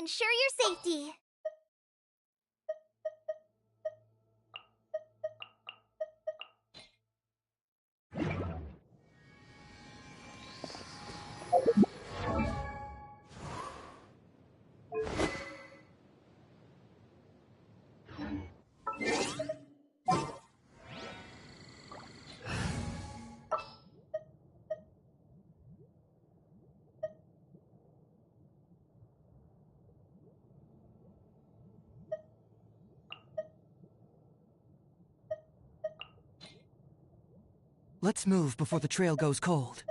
ensure your safety. Let's move before the trail goes cold.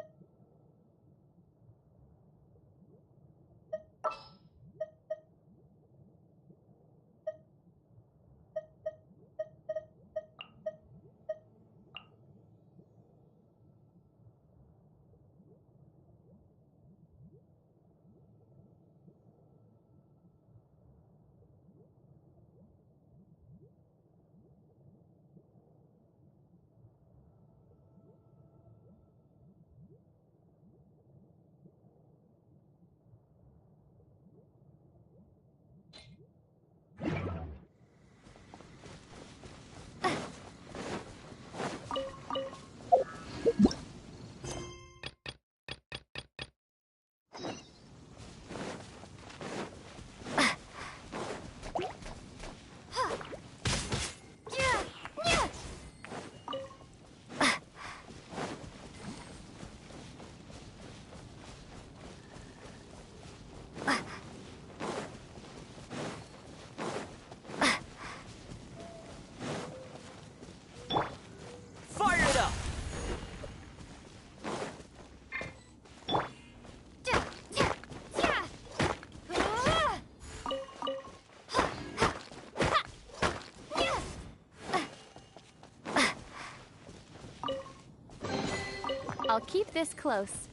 I'll keep this close.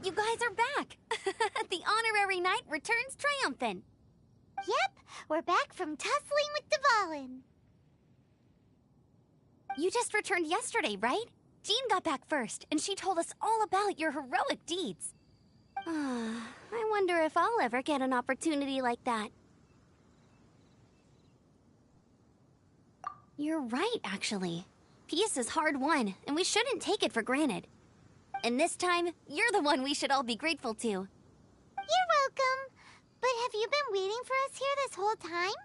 You guys are back! The honorary knight returns triumphant. Yep, we're back from tussling with Dvalin. You just returned yesterday, right? Jean got back first, and she told us all about your heroic deeds. I wonder if I'll ever get an opportunity like that. You're right, actually. Peace is hard won, and we shouldn't take it for granted. And this time, you're the one we should all be grateful to. You're welcome. But have you been waiting for us here this whole time?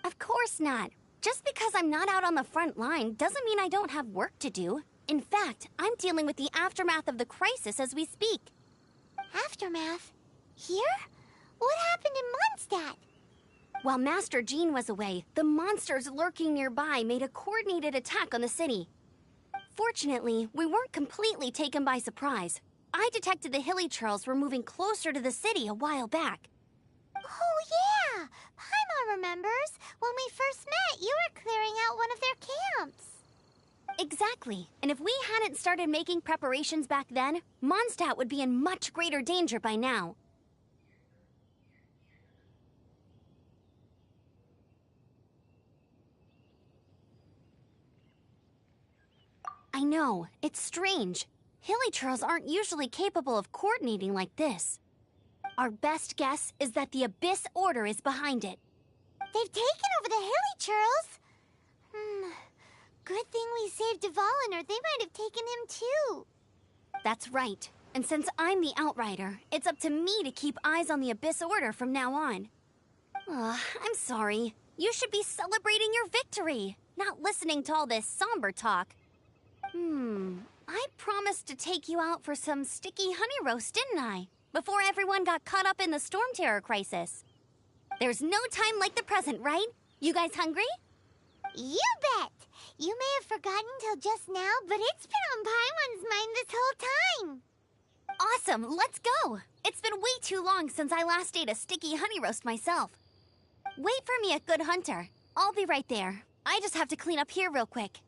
Of course not. Just because I'm not out on the front line doesn't mean I don't have work to do. In fact, I'm dealing with the aftermath of the crisis as we speak. Aftermath? Here? What happened in Mondstadt? While Master Jean was away, the monsters lurking nearby made a coordinated attack on the city. Fortunately, we weren't completely taken by surprise. I detected the Hilichurls were moving closer to the city a while back. Oh yeah! Paimon remembers. When we first met, you were clearing out one of their camps. Exactly. And if we hadn't started making preparations back then, Mondstadt would be in much greater danger by now. I know, it's strange. Hilichurls aren't usually capable of coordinating like this. Our best guess is that the Abyss Order is behind it. They've taken over the Hilichurls? Good thing we saved Dvalin, or they might have taken him too. That's right. And since I'm the Outrider, it's up to me to keep eyes on the Abyss Order from now on. I'm sorry. You should be celebrating your victory, not listening to all this somber talk. I promised to take you out for some sticky honey roast, didn't I? Before everyone got caught up in the storm terror crisis. There's no time like the present, right? You guys hungry? You bet! You may have forgotten till just now, but it's been on Paimon's mind this whole time. Awesome, let's go! It's been way too long since I last ate a sticky honey roast myself. Wait for me at Good Hunter. I'll be right there. I just have to clean up here real quick.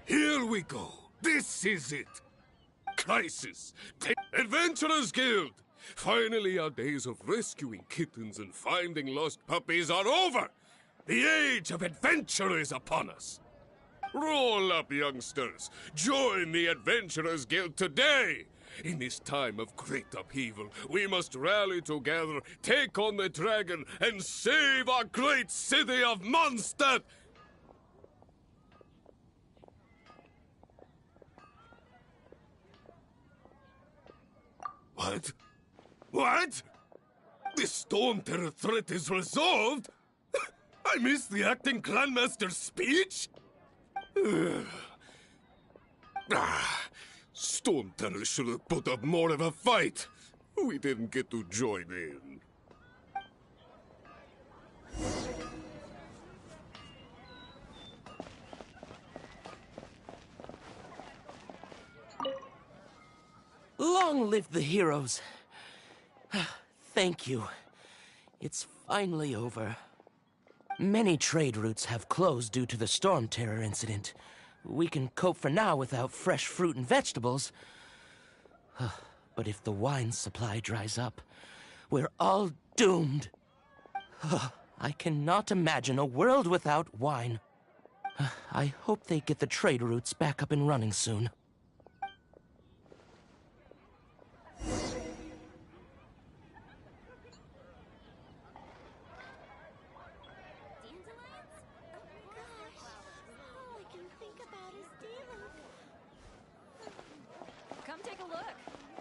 Here we go. This is it. Crisis. Adventurers Guild. Finally, our days of rescuing kittens and finding lost puppies are over. The age of adventure is upon us. Roll up, youngsters. Join the Adventurers Guild today. In this time of great upheaval, we must rally together, take on the dragon, and save our great city of Mondstadt. What? What? The Storm Terror threat is resolved? I missed the acting clanmaster's speech? Storm Terror should have put up more of a fight. We didn't get to join in. Long live the heroes. Thank you. It's finally over. Many trade routes have closed due to the Storm Terror incident. We can cope for now without fresh fruit and vegetables. But if the wine supply dries up, we're all doomed. I cannot imagine a world without wine. I hope they get the trade routes back up and running soon. Come take a look.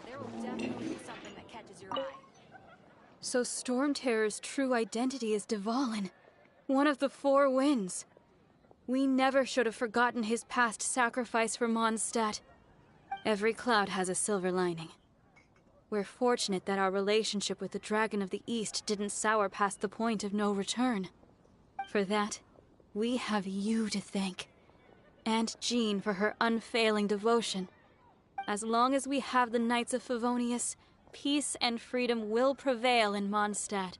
There will definitely be something that catches your eye. So Storm Terror's true identity is Dvalin, one of the Four Winds. We never should have forgotten his past sacrifice for Mondstadt. Every cloud has a silver lining. We're fortunate that our relationship with the Dragon of the East didn't sour past the point of no return. For that, we have you to thank. And Jean for her unfailing devotion. As long as we have the Knights of Favonius, peace and freedom will prevail in Mondstadt.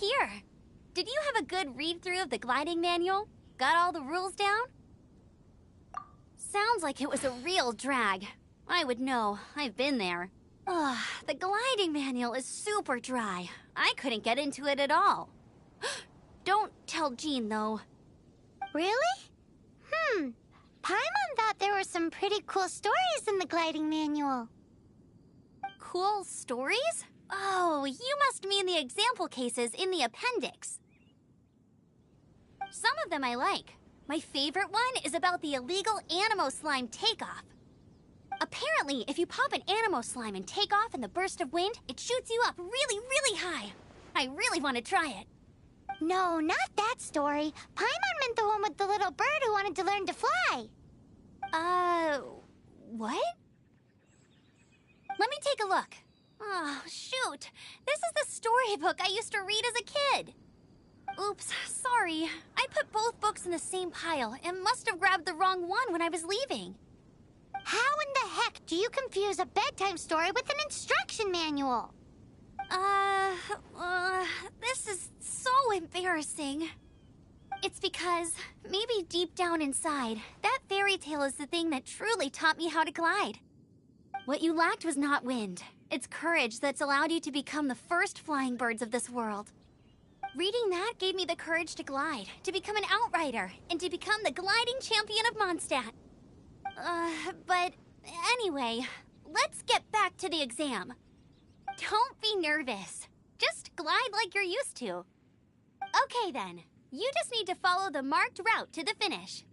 here. Did you have a good read-through of the gliding manual? Got all the rules down? Sounds like it was a real drag. I would know. I've been there. Ugh, the gliding manual is super dry. I couldn't get into it at all. Don't tell Jean, though. Really? Paimon thought there were some pretty cool stories in the gliding manual. Cool stories? Oh, you must mean the example cases in the appendix. Some of them I like. My favorite one is about the illegal Animo Slime takeoff. Apparently, if you pop an Animo Slime and take off in the burst of wind, it shoots you up really, really high. I really want to try it. No, not that story. Paimon meant the one with the little bird who wanted to learn to fly. What? Let me take a look. Oh, shoot. This is the storybook I used to read as a kid. Oops, sorry. I put both books in the same pile and must have grabbed the wrong one when I was leaving. How in the heck do you confuse a bedtime story with an instruction manual? This is so embarrassing. It's because, maybe deep down inside, that fairy tale is the thing that truly taught me how to glide. What you lacked was not wind. It's courage that's allowed you to become the first flying birds of this world. Reading that gave me the courage to glide, to become an outrider, and to become the gliding champion of Mondstadt. But anyway, let's get back to the exam. Don't be nervous. Just glide like you're used to. Okay then, you just need to follow the marked route to the finish.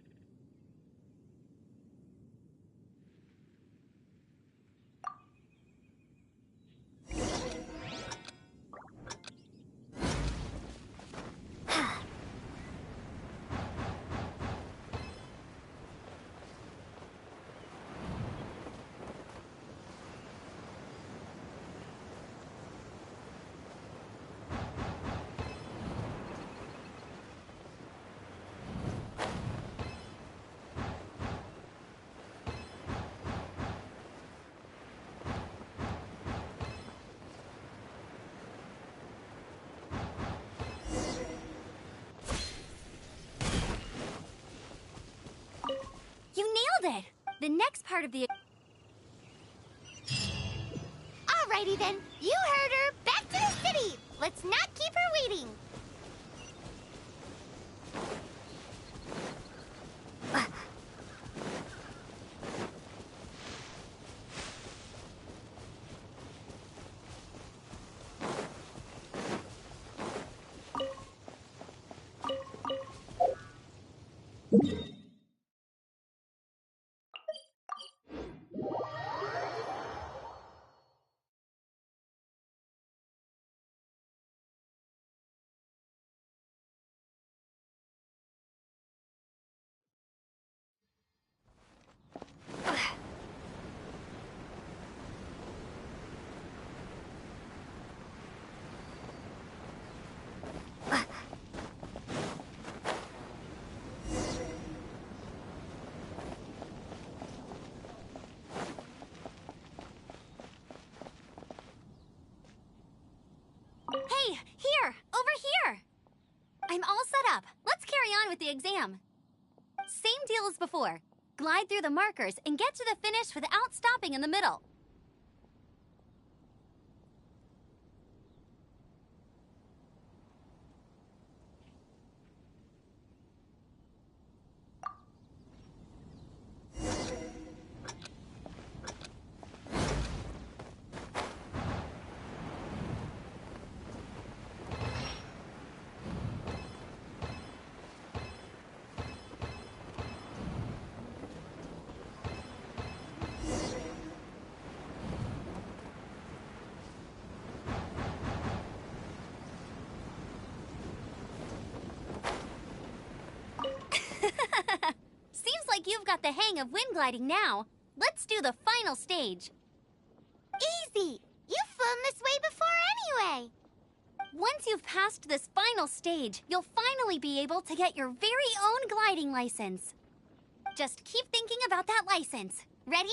You nailed it! The next part of the... Alrighty then, you heard her. Back to the city. Let's not keep her waiting. Hey, here! Over here! I'm all set up. Let's carry on with the exam. Same deal as before. Glide through the markers and get to the finish without stopping in the middle. Seems like you've got the hang of wind gliding now. Let's do the final stage. Easy. You've flown this way before anyway. Once you've passed this final stage, you'll finally be able to get your very own gliding license. Just keep thinking about that license. Ready?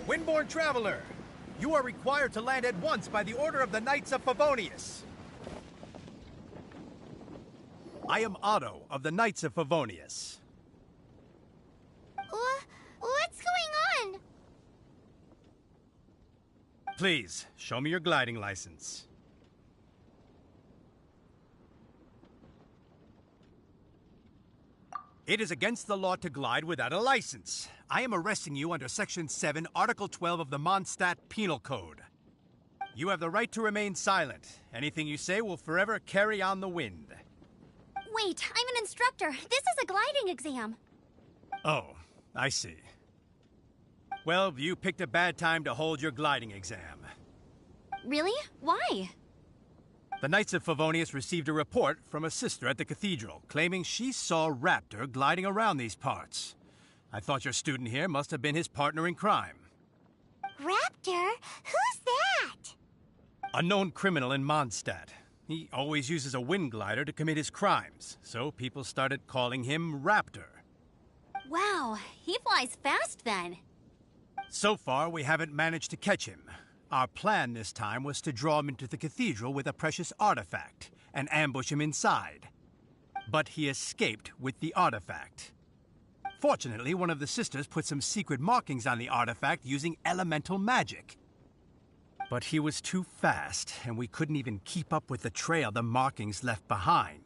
Windborne Traveler, you are required to land at once by the order of the Knights of Favonius. I am Otto of the Knights of Favonius. What's going on? Please, show me your gliding license. It is against the law to glide without a license. I am arresting you under Section 7, Article 12 of the Mondstadt Penal Code. You have the right to remain silent. Anything you say will forever carry on the wind. Wait, I'm an instructor. This is a gliding exam. Oh, I see. Well, you picked a bad time to hold your gliding exam. Really? Why? The Knights of Favonius received a report from a sister at the cathedral claiming she saw Raptor gliding around these parts. I thought your student here must have been his partner in crime. Raptor? Who's that? A known criminal in Mondstadt. He always uses a wind glider to commit his crimes, so people started calling him Raptor. Wow, he flies fast then. So far, we haven't managed to catch him. Our plan this time was to draw him into the cathedral with a precious artifact and ambush him inside. But he escaped with the artifact. Fortunately, one of the sisters put some secret markings on the artifact using elemental magic. But he was too fast, and we couldn't even keep up with the trail the markings left behind.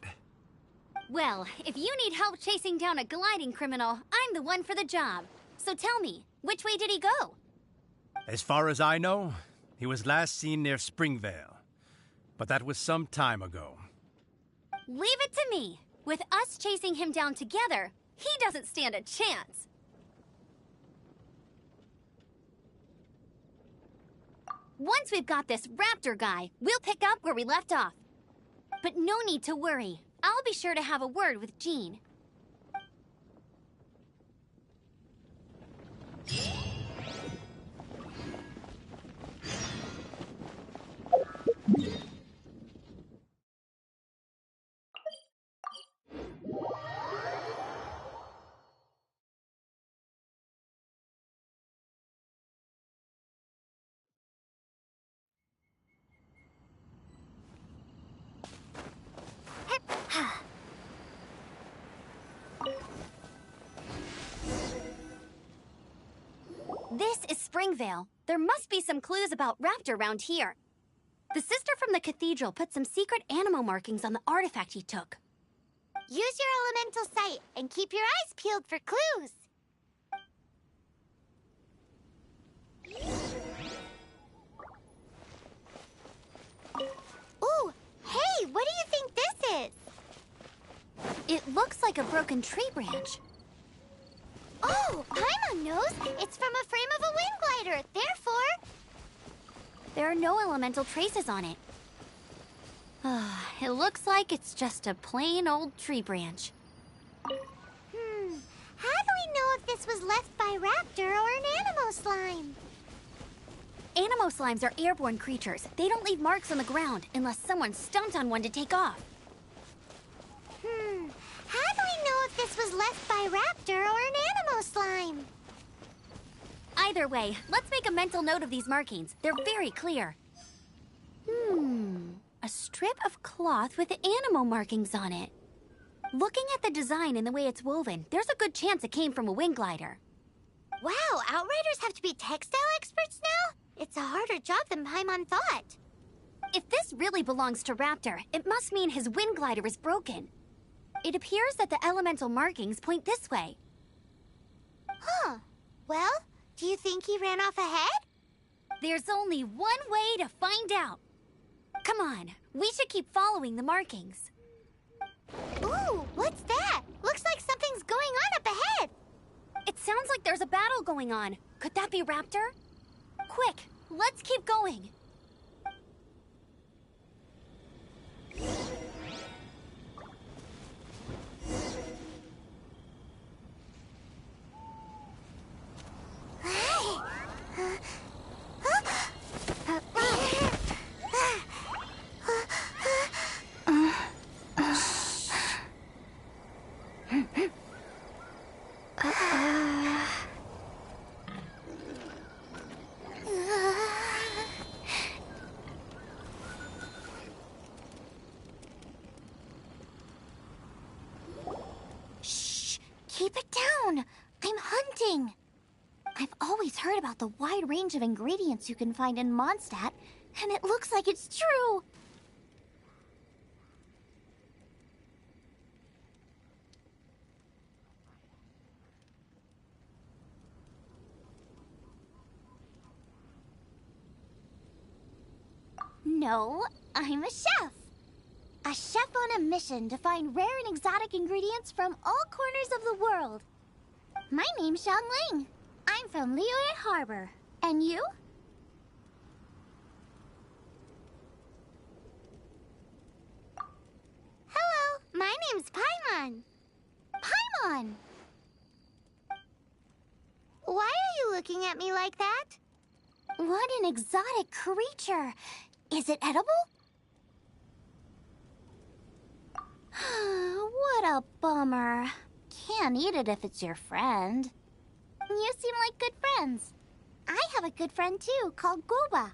Well, if you need help chasing down a gliding criminal, I'm the one for the job. So tell me, which way did he go? As far as I know, he was last seen near Springvale. But that was some time ago. Leave it to me. With us chasing him down together, he doesn't stand a chance. Once we've got this Raptor guy, we'll pick up where we left off. But no need to worry. I'll be sure to have a word with Jean. This is Springvale. There must be some clues about Raptor around here. The sister from the cathedral put some secret animal markings on the artifact he took. Use your elemental sight and keep your eyes peeled for clues. Ooh, hey, what do you think this is? It looks like a broken tree branch. Oh, Paimon knows. It's from a frame of a wind glider. Therefore, There are no elemental traces on it. It looks like it's just a plain old tree branch. how do we know if this was left by Raptor or an Animo slime? Animo slimes are airborne creatures. They don't leave marks on the ground unless someone stomped on one to take off. How do we know if this was left by Raptor or an Animo slime? Either way, let's make a mental note of these markings. They're very clear. A strip of cloth with Animo markings on it. Looking at the design and the way it's woven, there's a good chance it came from a wind glider. Wow, Outriders have to be textile experts now? It's a harder job than Paimon thought. If this really belongs to Raptor, it must mean his wind glider is broken. It appears that the elemental markings point this way. Huh. Well, do you think he ran off ahead? There's only one way to find out. Come on, we should keep following the markings. Ooh, what's that? Looks like something's going on up ahead. It sounds like there's a battle going on. Could that be Raptor? Quick, let's keep going. amazing! I've always heard about the wide range of ingredients you can find in Mondstadt, and it looks like it's true! No, I'm a chef! A chef on a mission to find rare and exotic ingredients from all corners of the world. My name's Xiang Ling. I'm from Liyue Harbor. And you? Hello, my name's Paimon. Paimon! Why are you looking at me like that? What an exotic creature! Is it edible? What a bummer. Can't eat it if it's your friend. You seem like good friends. I have a good friend too, called Goba.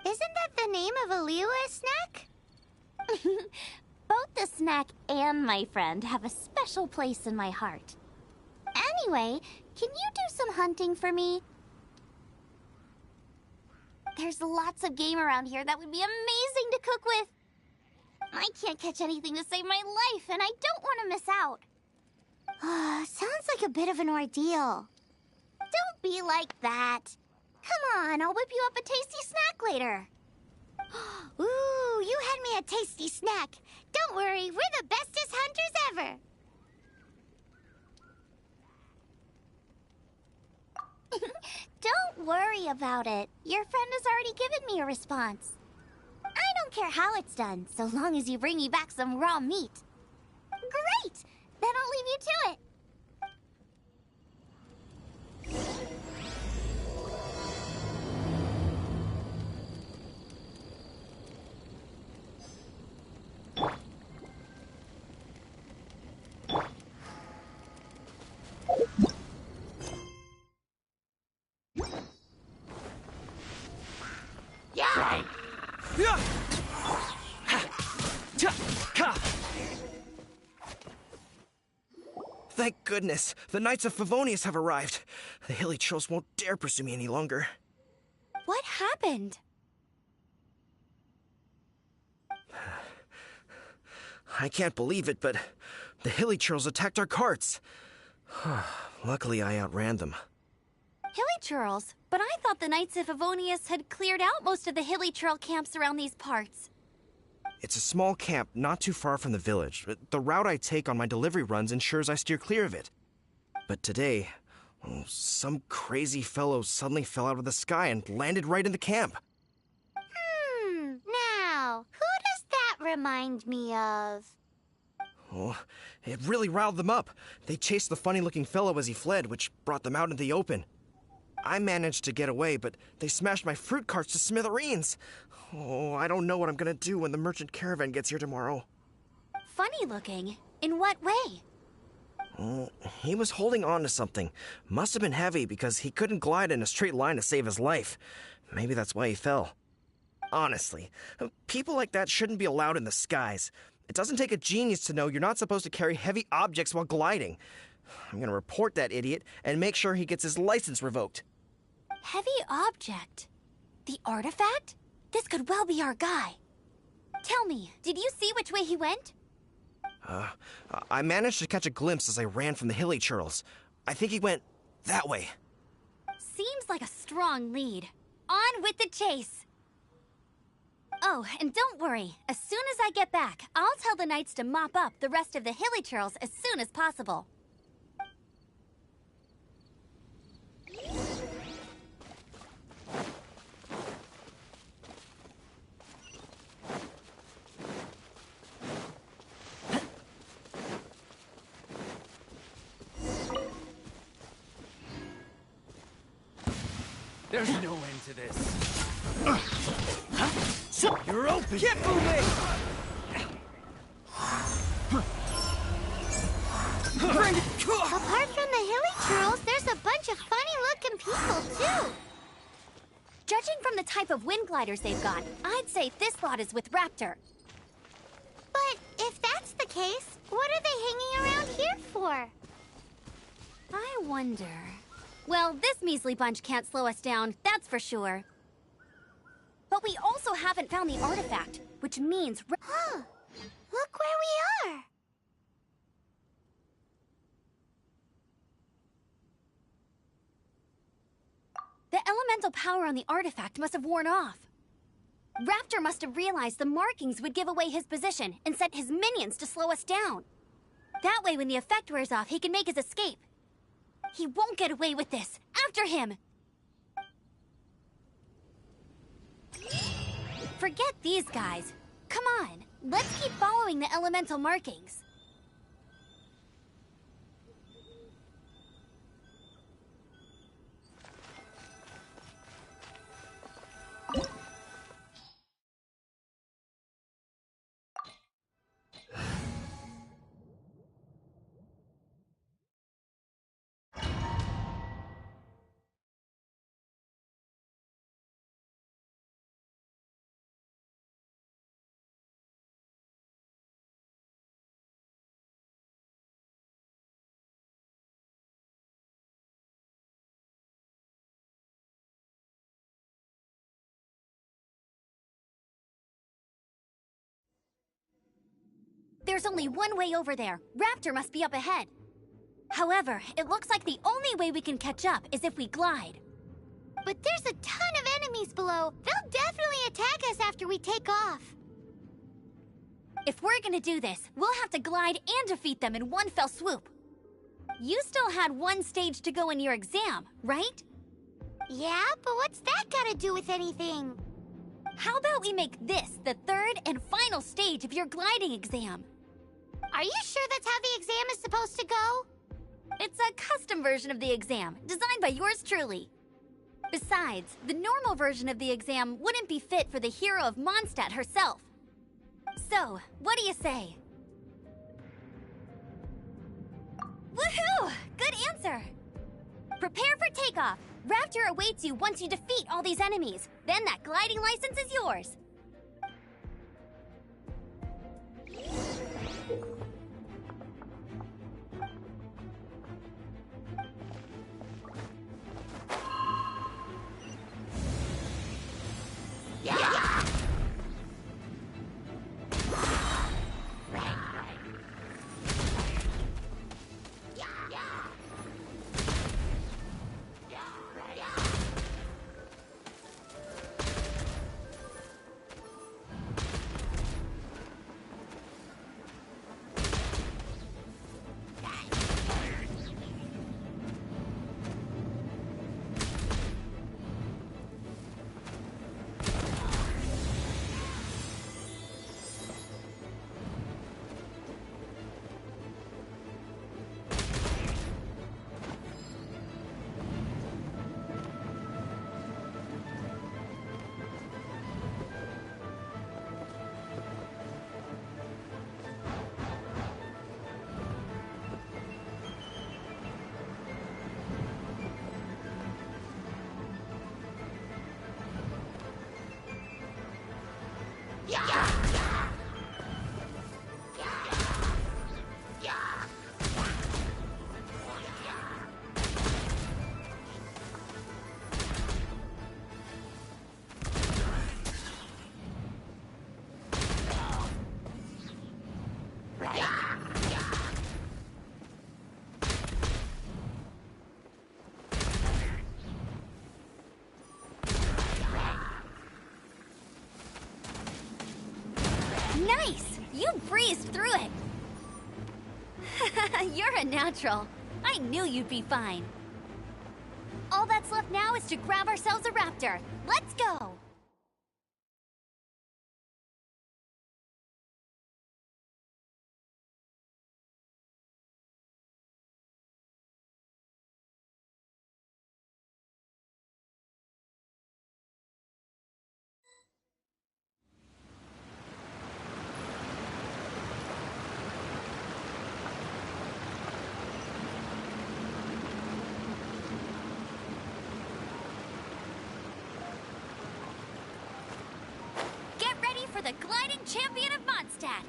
Isn't that the name of a Liyue snack? Both the snack and my friend have a special place in my heart. Anyway, can you do some hunting for me? There's lots of game around here that would be amazing to cook with. I can't catch anything to save my life, and I don't want to miss out. Sounds like a bit of an ordeal. Don't be like that. Come on, I'll whip you up a tasty snack later. Ooh, you had me a tasty snack. Don't worry, we're the bestest hunters ever. Don't worry about it. Your friend has already given me a response. I don't care how it's done, so long as you bring me back some raw meat. Great! Then I'll leave you to it. Thank goodness, the Knights of Favonius have arrived. The Hilichurls won't dare pursue me any longer. What happened? I can't believe it, but the Hilichurls attacked our carts. Luckily, I outran them. Hilichurls? But I thought the Knights of Favonius had cleared out most of the Hilichurl camps around these parts. It's a small camp not too far from the village. The route I take on my delivery runs ensures I steer clear of it. But today, some crazy fellow suddenly fell out of the sky and landed right in the camp. Now, who does that remind me of? Oh, it really riled them up. They chased the funny-looking fellow as he fled, which brought them out into the open. I managed to get away, but they smashed my fruit carts to smithereens. Oh, I don't know what I'm gonna do when the merchant caravan gets here tomorrow. Funny looking? In what way? Oh, he was holding on to something. Must have been heavy because he couldn't glide in a straight line to save his life. Maybe that's why he fell. Honestly, people like that shouldn't be allowed in the skies. It doesn't take a genius to know you're not supposed to carry heavy objects while gliding. I'm gonna report that idiot and make sure he gets his license revoked. Heavy object? The artifact? This could well be our guy. Tell me, did you see which way he went? I managed to catch a glimpse as I ran from the Hilichurls. I think he went that way. Seems like a strong lead. On with the chase! Oh, and don't worry. As soon as I get back, I'll tell the Knights to mop up the rest of the Hilichurls as soon as possible. There's no end to this. You're open! Get moving! Apart from the Hilichurls, there's a bunch of funny-looking people, too. Judging from the type of wind gliders they've got, I'd say this lot is with Raptor. But if that's the case, what are they hanging around here for? wonder... Well, this measly bunch can't slow us down, that's for sure. But we also haven't found the artifact, which means... Huh. Look where we are. The elemental power on the artifact must have worn off. Raptor must have realized the markings would give away his position and sent his minions to slow us down. That way, when the effect wears off, he can make his escape. He won't get away with this. After him! Forget these guys. Come on, let's keep following the elemental markings. There's only one way over there. Raptor must be up ahead. However, it looks like the only way we can catch up is if we glide. But there's a ton of enemies below. They'll definitely attack us after we take off. If we're gonna do this, we'll have to glide and defeat them in one fell swoop. You still had one stage to go in your exam, right? Yeah, but what's that gotta do with anything? How about we make this the third and final stage of your gliding exam? Are you sure that's how the exam is supposed to go? It's a custom version of the exam, designed by yours truly. Besides, the normal version of the exam wouldn't be fit for the hero of Mondstadt herself. So, what do you say? Woohoo! Good answer! Prepare for takeoff. Raptor awaits you once you defeat all these enemies. Then that gliding license is yours. Nice! You breezed through it! You're a natural. I knew you'd be fine. All that's left now is to grab ourselves a raptor. Let's go! For the gliding champion of Mondstadt.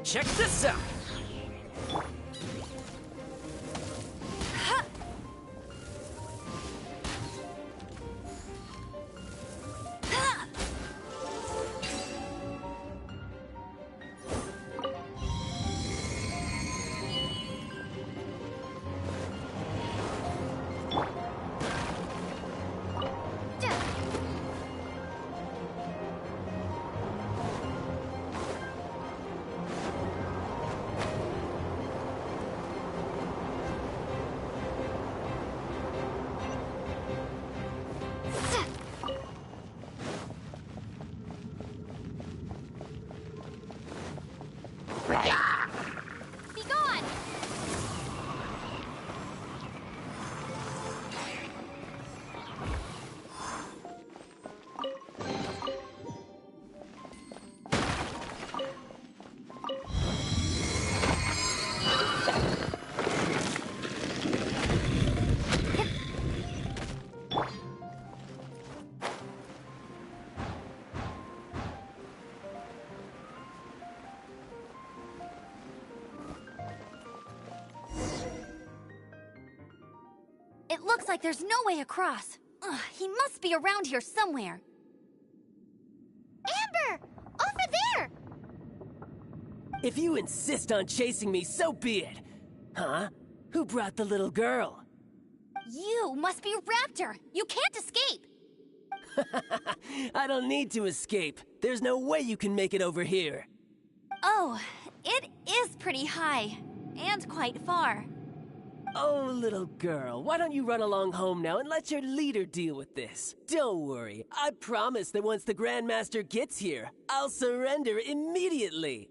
Check this out! Be gone! It looks like there's no way across. Ugh, he must be around here somewhere. Amber! Over there! If you insist on chasing me, so be it. Huh? Who brought the little girl? You must be Raptor. You can't escape. I don't need to escape. There's no way you can make it over here. Oh, it is pretty high. And quite far. Oh, little girl, why don't you run along home now and let your leader deal with this? Don't worry, I promise that once the Grandmaster gets here, I'll surrender immediately.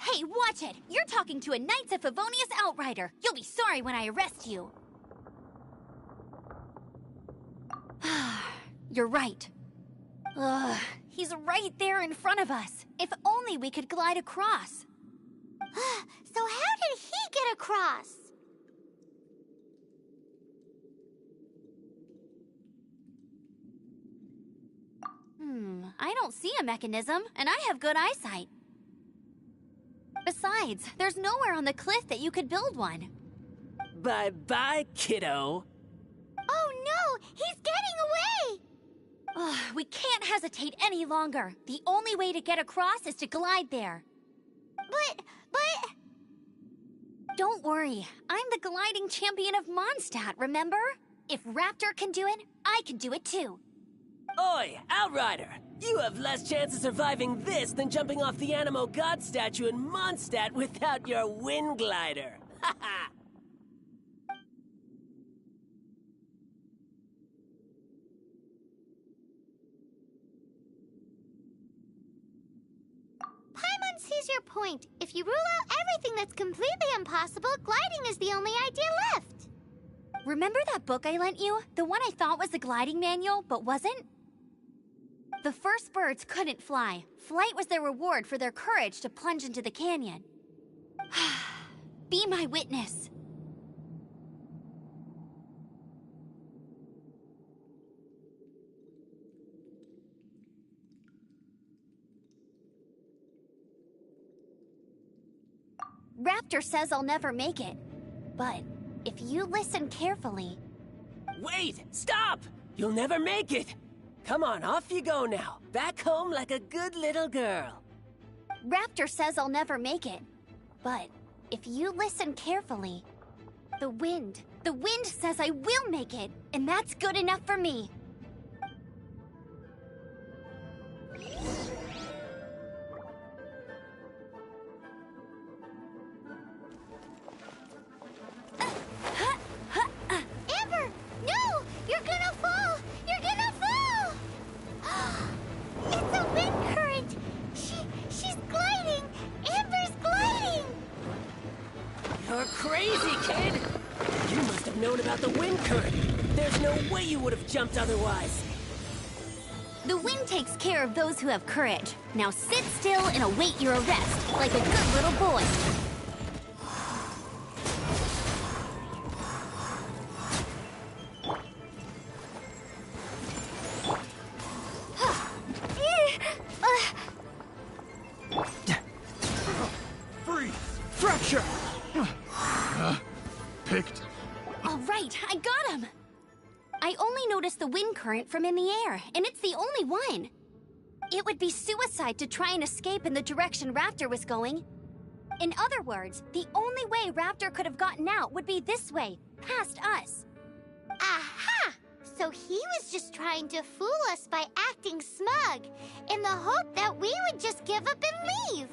Hey, watch it! You're talking to a Knights of Favonius outrider. You'll be sorry when I arrest you. You're right. Ugh, he's right there in front of us. If only we could glide across. So how did he get across? I don't see a mechanism, and I have good eyesight. Besides, there's nowhere on the cliff that you could build one. Bye-bye, kiddo. Oh no! He's getting away! Ugh, we can't hesitate any longer. The only way to get across is to glide there. But... Don't worry. I'm the gliding champion of Mondstadt, remember? If Raptor can do it, I can do it too. Oi, Outrider! You have less chance of surviving this than jumping off the Animo God statue in Mondstadt without your wind glider. Ha ha! Paimon sees your point. If you rule out everything that's completely impossible, gliding is the only idea left. Remember that book I lent you? The one I thought was the gliding manual, but wasn't? The first birds couldn't fly. Flight was their reward for their courage to plunge into the canyon. Be my witness. Raptor says I'll never make it. But if you listen carefully... Wait! Stop! You'll never make it! Come on, off you go now. Back home like a good little girl. Raptor says I'll never make it. But if you listen carefully... The wind says I will make it, and that's good enough for me. Amber! No! You're gonna fall! You're gonna fall! It's a wind current! She's gliding! Amber's gliding! You're crazy, kid! You must have known about the wind current. There's no way you would have jumped otherwise. The wind takes care of those who have courage. Now sit still and await your arrest, like a good little boy. Freeze! Fracture! Picked. All right, I got him! I only noticed the wind current from in the air, and it's the only one. It would be suicide to try and escape in the direction Raptor was going. In other words, the only way Raptor could have gotten out would be this way, past us. Aha! So he was just trying to fool us by acting smug, in the hope that we would just give up and leave.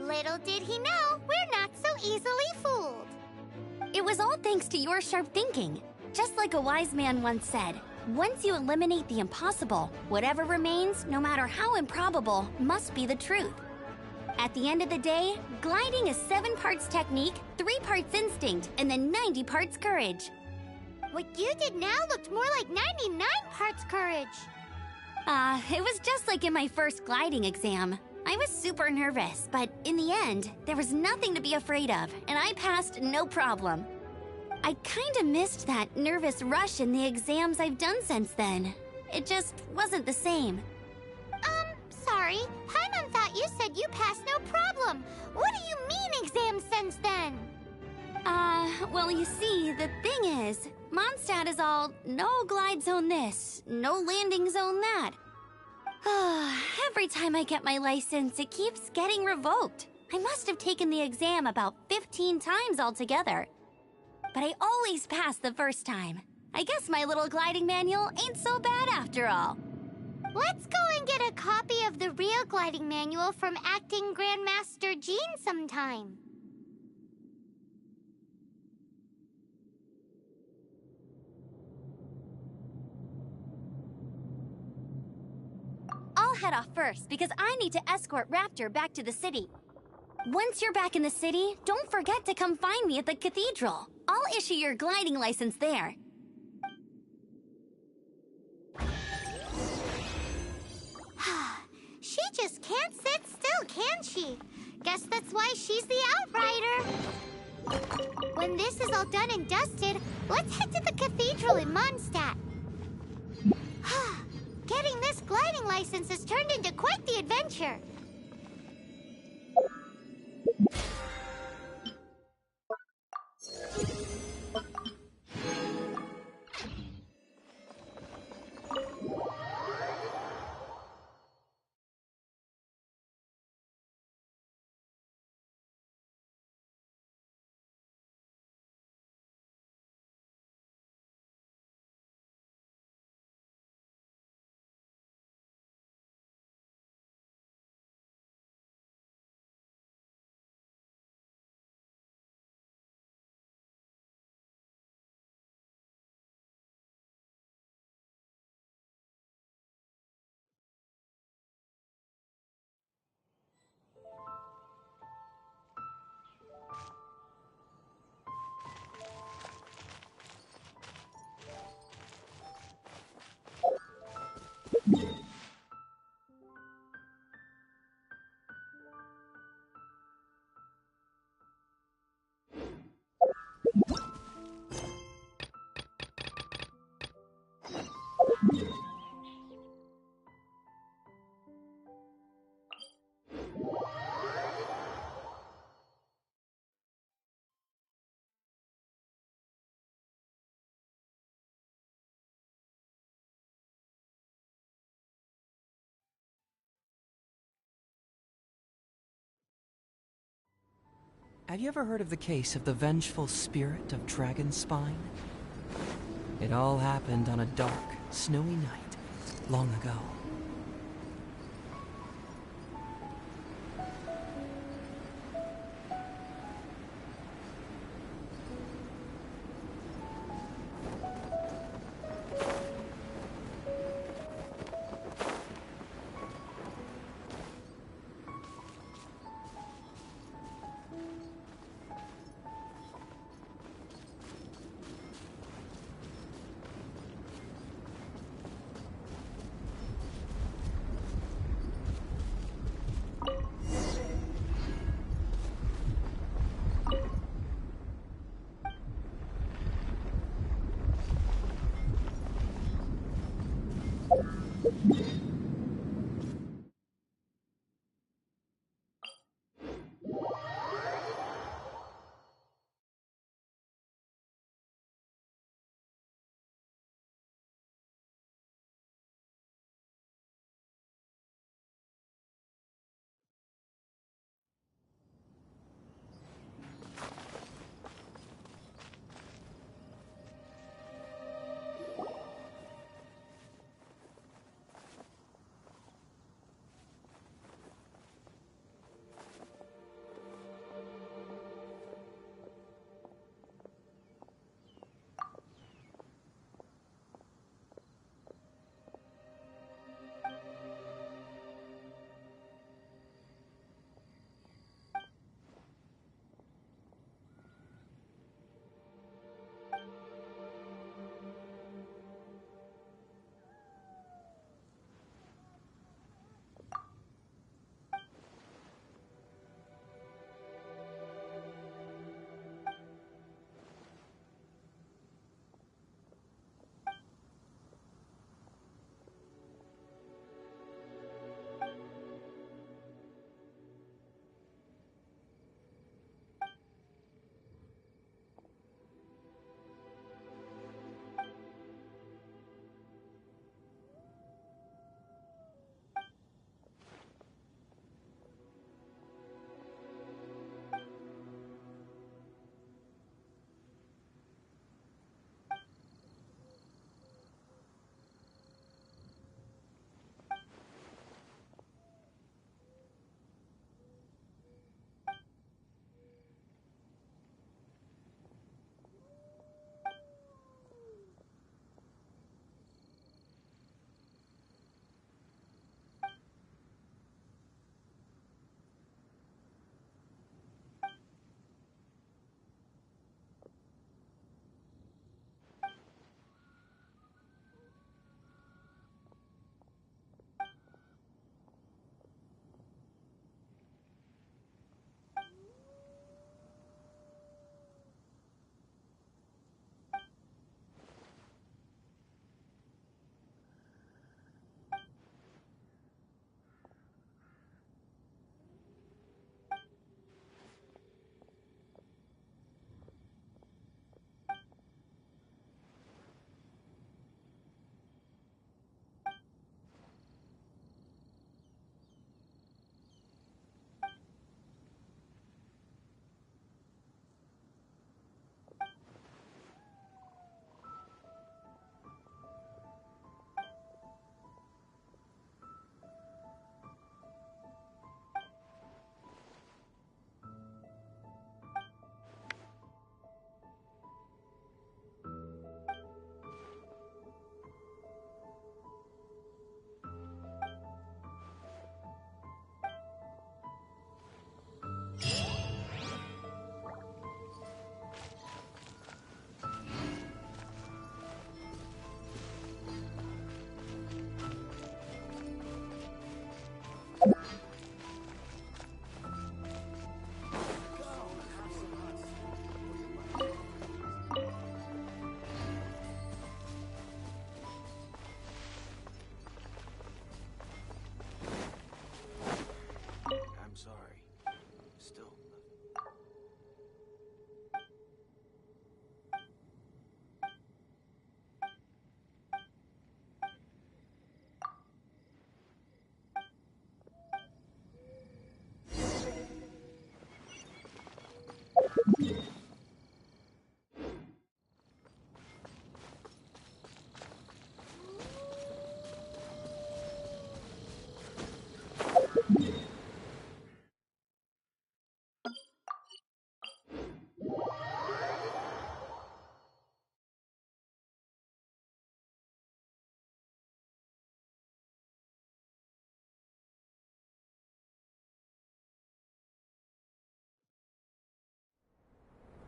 Little did he know, we're not so easily fooled. It was all thanks to your sharp thinking. Just like a wise man once said, once you eliminate the impossible, whatever remains, no matter how improbable, must be the truth. At the end of the day, gliding is 7 parts technique, 3 parts instinct, and then 90 parts courage. What you did now looked more like 99 parts courage. It was just like in my first gliding exam. I was super nervous, but in the end, there was nothing to be afraid of, and I passed no problem. I kinda missed that nervous rush in the exams I've done since then. It just wasn't the same. Sorry. Paimon thought you said you passed no problem. What do you mean exams since then? Well, you see, the thing is, Mondstadt is all no glide zone this, no landing zone that. Every time I get my license, it keeps getting revoked. I must have taken the exam about 15 times altogether. But I always pass the first time. I guess my little gliding manual ain't so bad after all. Let's go and get a copy of the real gliding manual from Acting Grandmaster Jean sometime. I'll head off first because I need to escort Raptor back to the city. Once you're back in the city, don't forget to come find me at the cathedral. I'll issue your gliding license there. She just can't sit still, can she? Guess that's why she's the Outrider. When this is all done and dusted, let's head to the cathedral in Mondstadt. Getting this gliding license has turned into quite the adventure. Have you ever heard of the case of the vengeful spirit of Dragonspine? It all happened on a dark, snowy night long ago.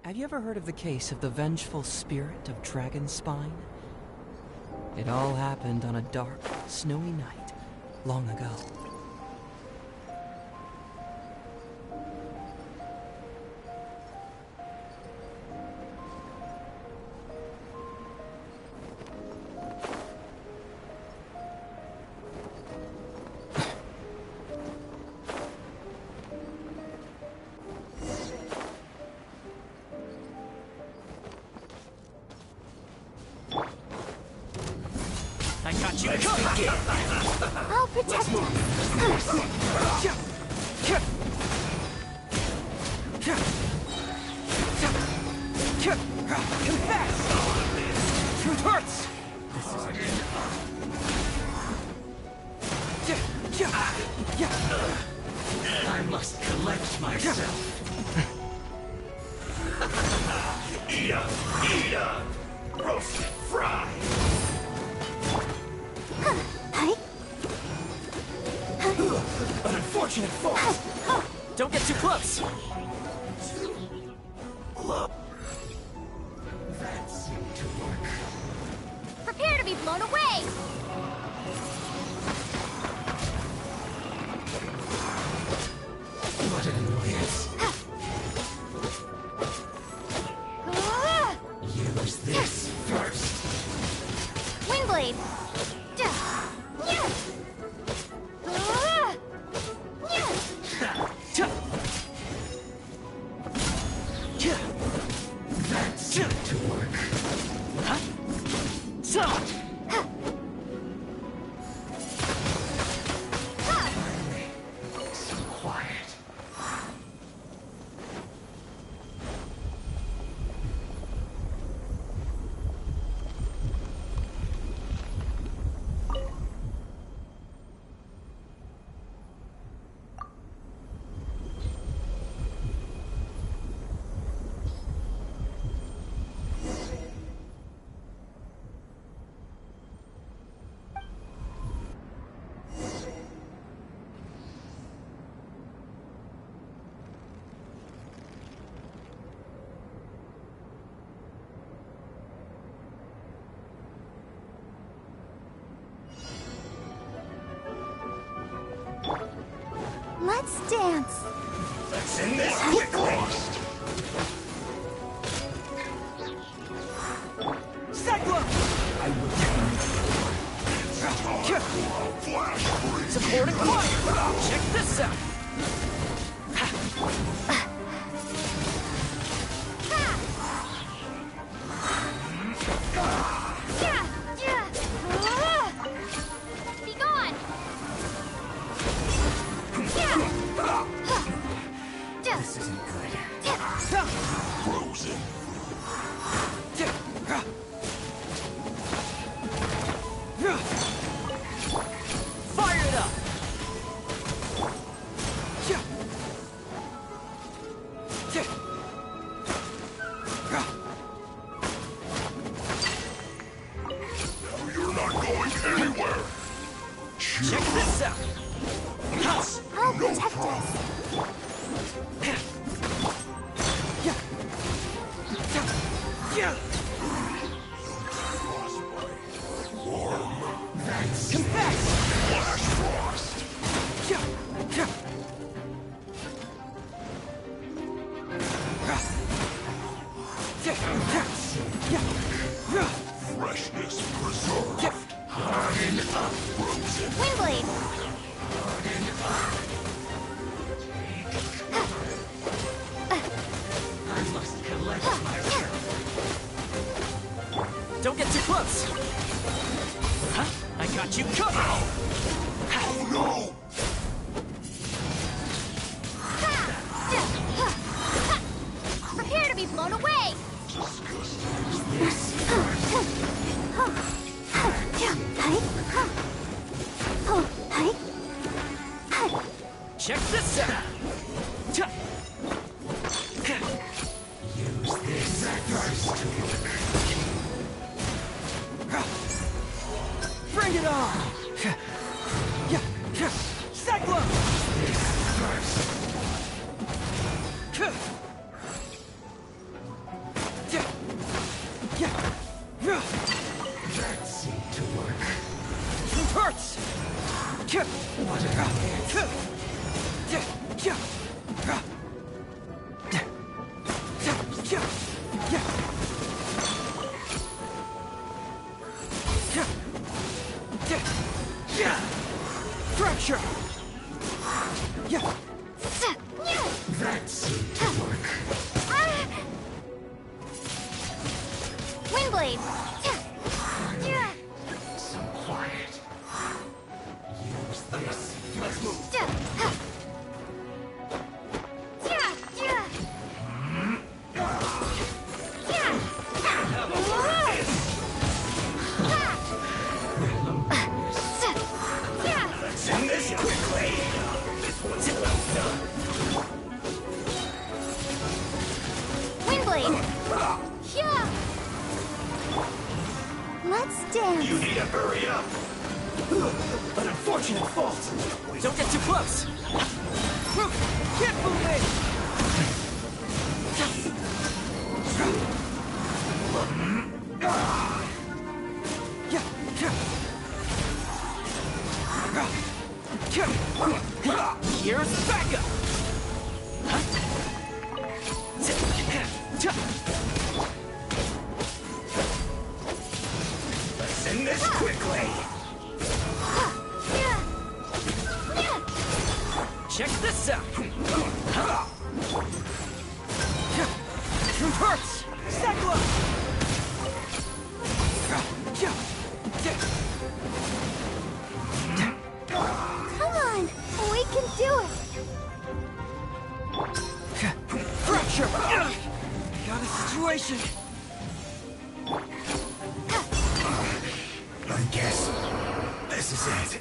Have you ever heard of the case of the vengeful spirit of Dragonspine? It all happened on a dark, snowy night, long ago. I got you. I'll protect Confess! Truth hurts! I must collect myself. Eat roasted fry. An unfortunate fault. Don't get too close. That seemed to work. Prepare to be blown away! What an annoyance. Use this first. Windblade! That seemed to work. So, So quiet. Let's dance! Let's end this quickly. Cyclone! I will take Supporting fire! Check this out! Be gone! This isn't good. Frozen. Fire it up! You're not going anywhere. Check this out! I'll protect us! Flash frost. Freshness preserved. Harden up, frozen. Windblade! I must collect myself. Don't get too close! I got you covered! Oh no! Prepare to be blown away! Check this out! Use this first to work. Bring it on! Cyclone! This first. That seemed to work. Hurts! Fracture! That seemed to work. Windblade! Some quiet. Use this. Let's move. Let's end this quickly. This one's about done. Windblade! Let's dance. You need to hurry up. An unfortunate fault. Don't get too close! Can't move me! Here's backup! Let's end this quickly. Check this out! Truth hurts! Cyclone! Come on, we can do it. Fracture! Got a situation! I guess this is it.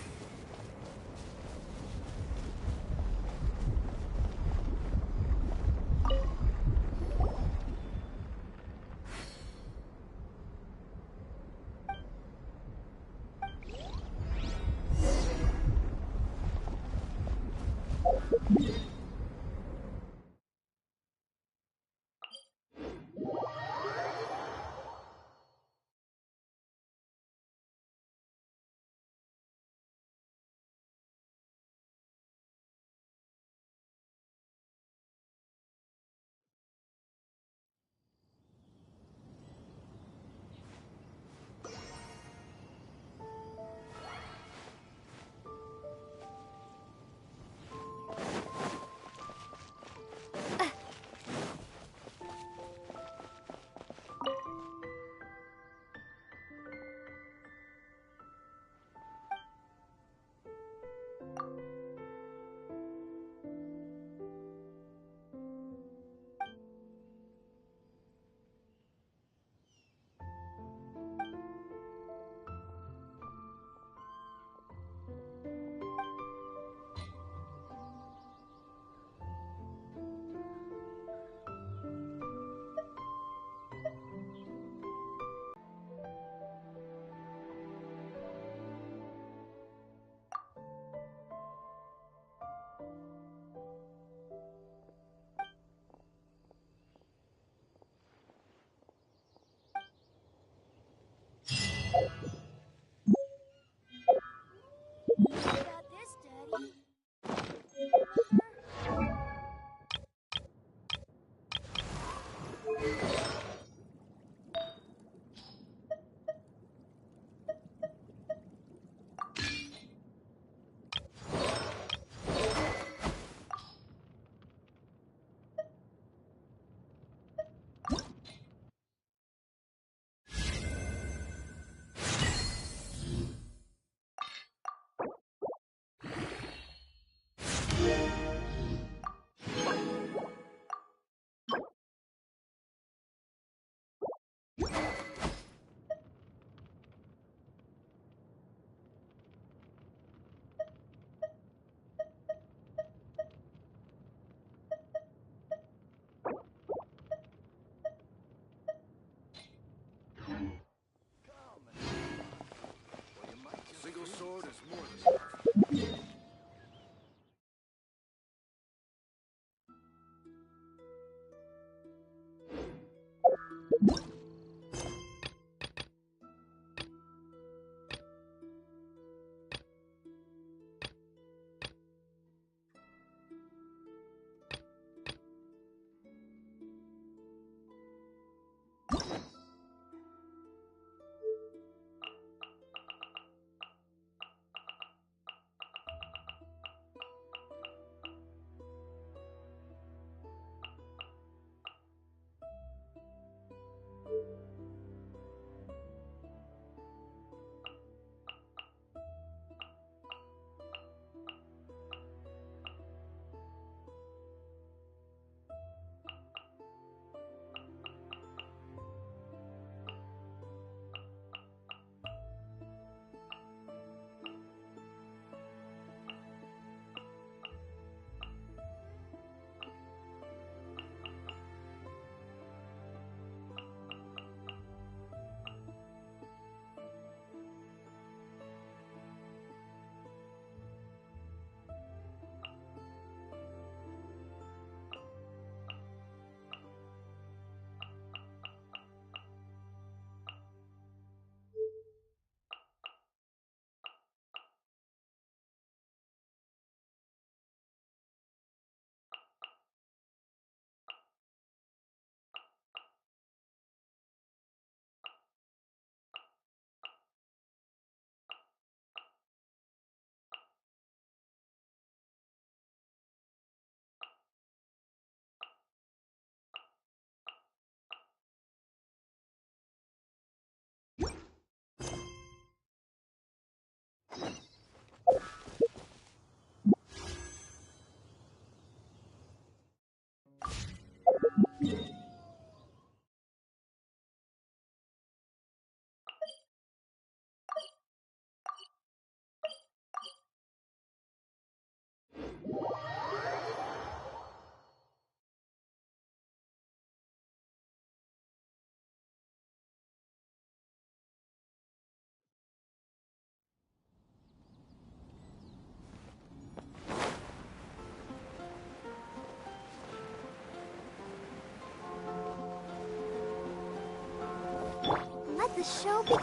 the show be...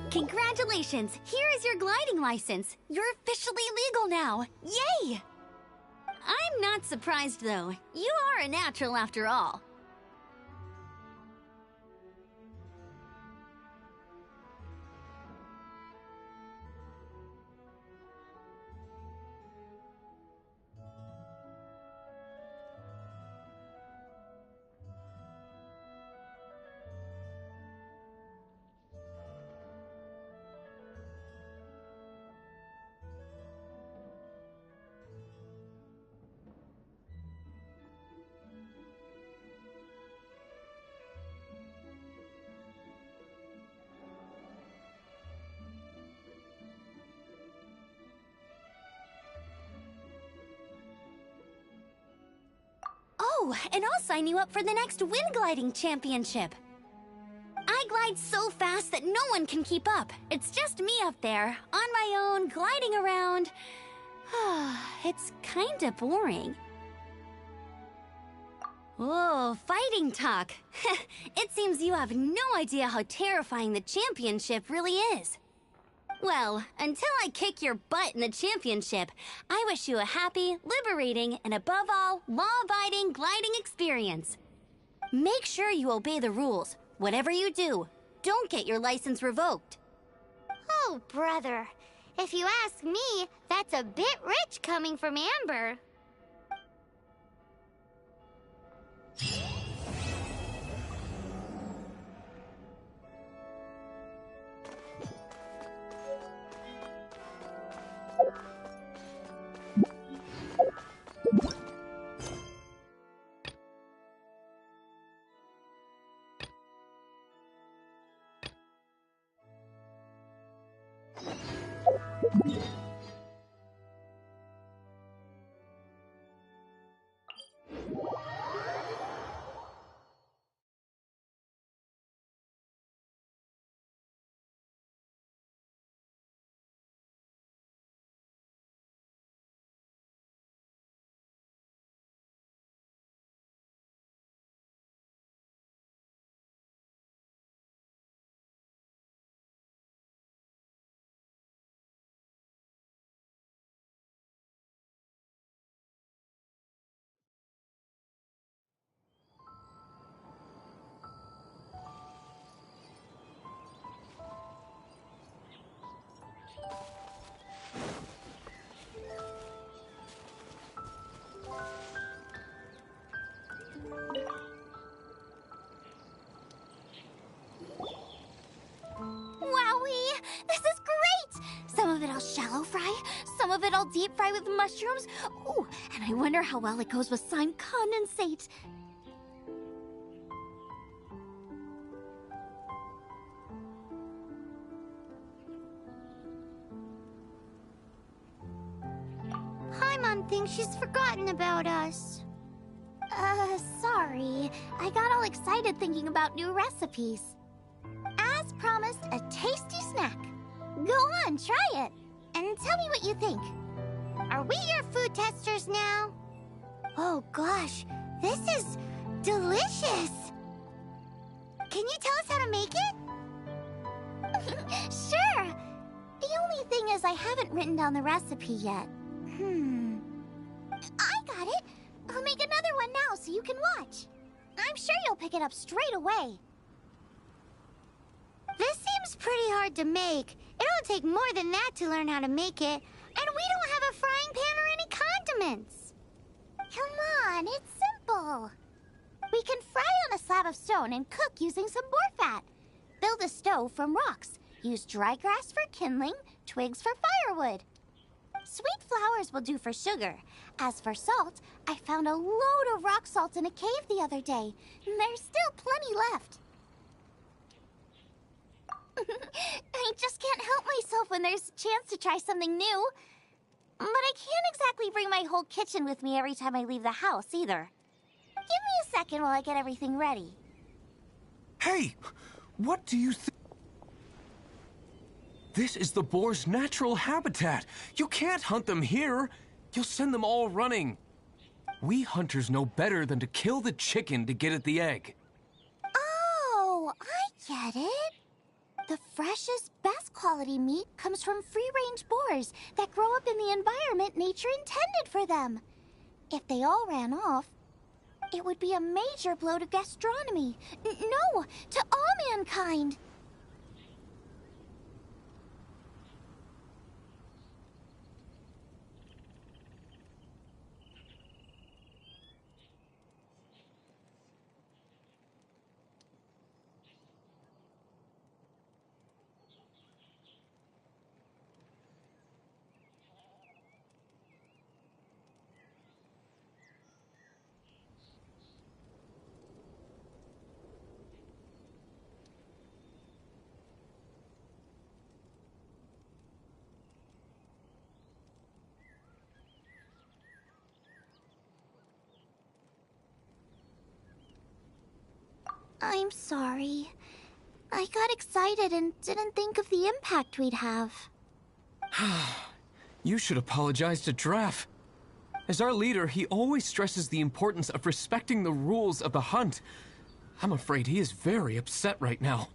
Congratulations! Here is your gliding license. You're officially legal now. Yay! I'm not surprised, though. You are a natural after all. Oh, and I'll sign you up for the next wind gliding championship. I glide so fast that no one can keep up. It's just me up there, on my own, gliding around. It's kinda boring. Oh, fighting talk. It seems you have no idea how terrifying the championship really is. Well, until I kick your butt in the championship, I wish you a happy, liberating, and above all, law-abiding gliding experience. Make sure you obey the rules. Whatever you do, don't get your license revoked. Oh, brother. If you ask me, that's a bit rich coming from Amber. Wowie! This is great! Some of it I'll shallow fry, some of it I'll deep fry with mushrooms. Ooh, and I wonder how well it goes with slime condensate. Paimon thinks she's forgotten about us. Sorry. I got all excited thinking about new recipes. As promised, a tasty snack. Go on, try it. And tell me what you think. Are we your food testers now? Oh gosh, this is delicious. Can you tell us how to make it? Sure. The only thing is I haven't written down the recipe yet. I got it. you can watch. I'm sure you'll pick it up straight away. This seems pretty hard to make. It'll take more than that to learn how to make it. And we don't have a frying pan or any condiments. Come on, it's simple. We can fry on a slab of stone and cook using some boar fat. Build a stove from rocks. Use dry grass for kindling, twigs for firewood. Sweet flowers will do for sugar. As for salt, I found a load of rock salt in a cave the other day. There's still plenty left. I just can't help myself when there's a chance to try something new. But I can't exactly bring my whole kitchen with me every time I leave the house, either. Give me a second while I get everything ready. Hey! What do you think? This is the boar's natural habitat. You can't hunt them here. You'll send them all running. We hunters know better than to kill the chicken to get at the egg. Oh, I get it. The freshest, best quality meat comes from free-range boars that grow up in the environment nature intended for them. If they all ran off, it would be a major blow to gastronomy. No, to all mankind. I'm sorry. I got excited and didn't think of the impact we'd have. You should apologize to Draff. As our leader, he always stresses the importance of respecting the rules of the hunt. I'm afraid he is very upset right now.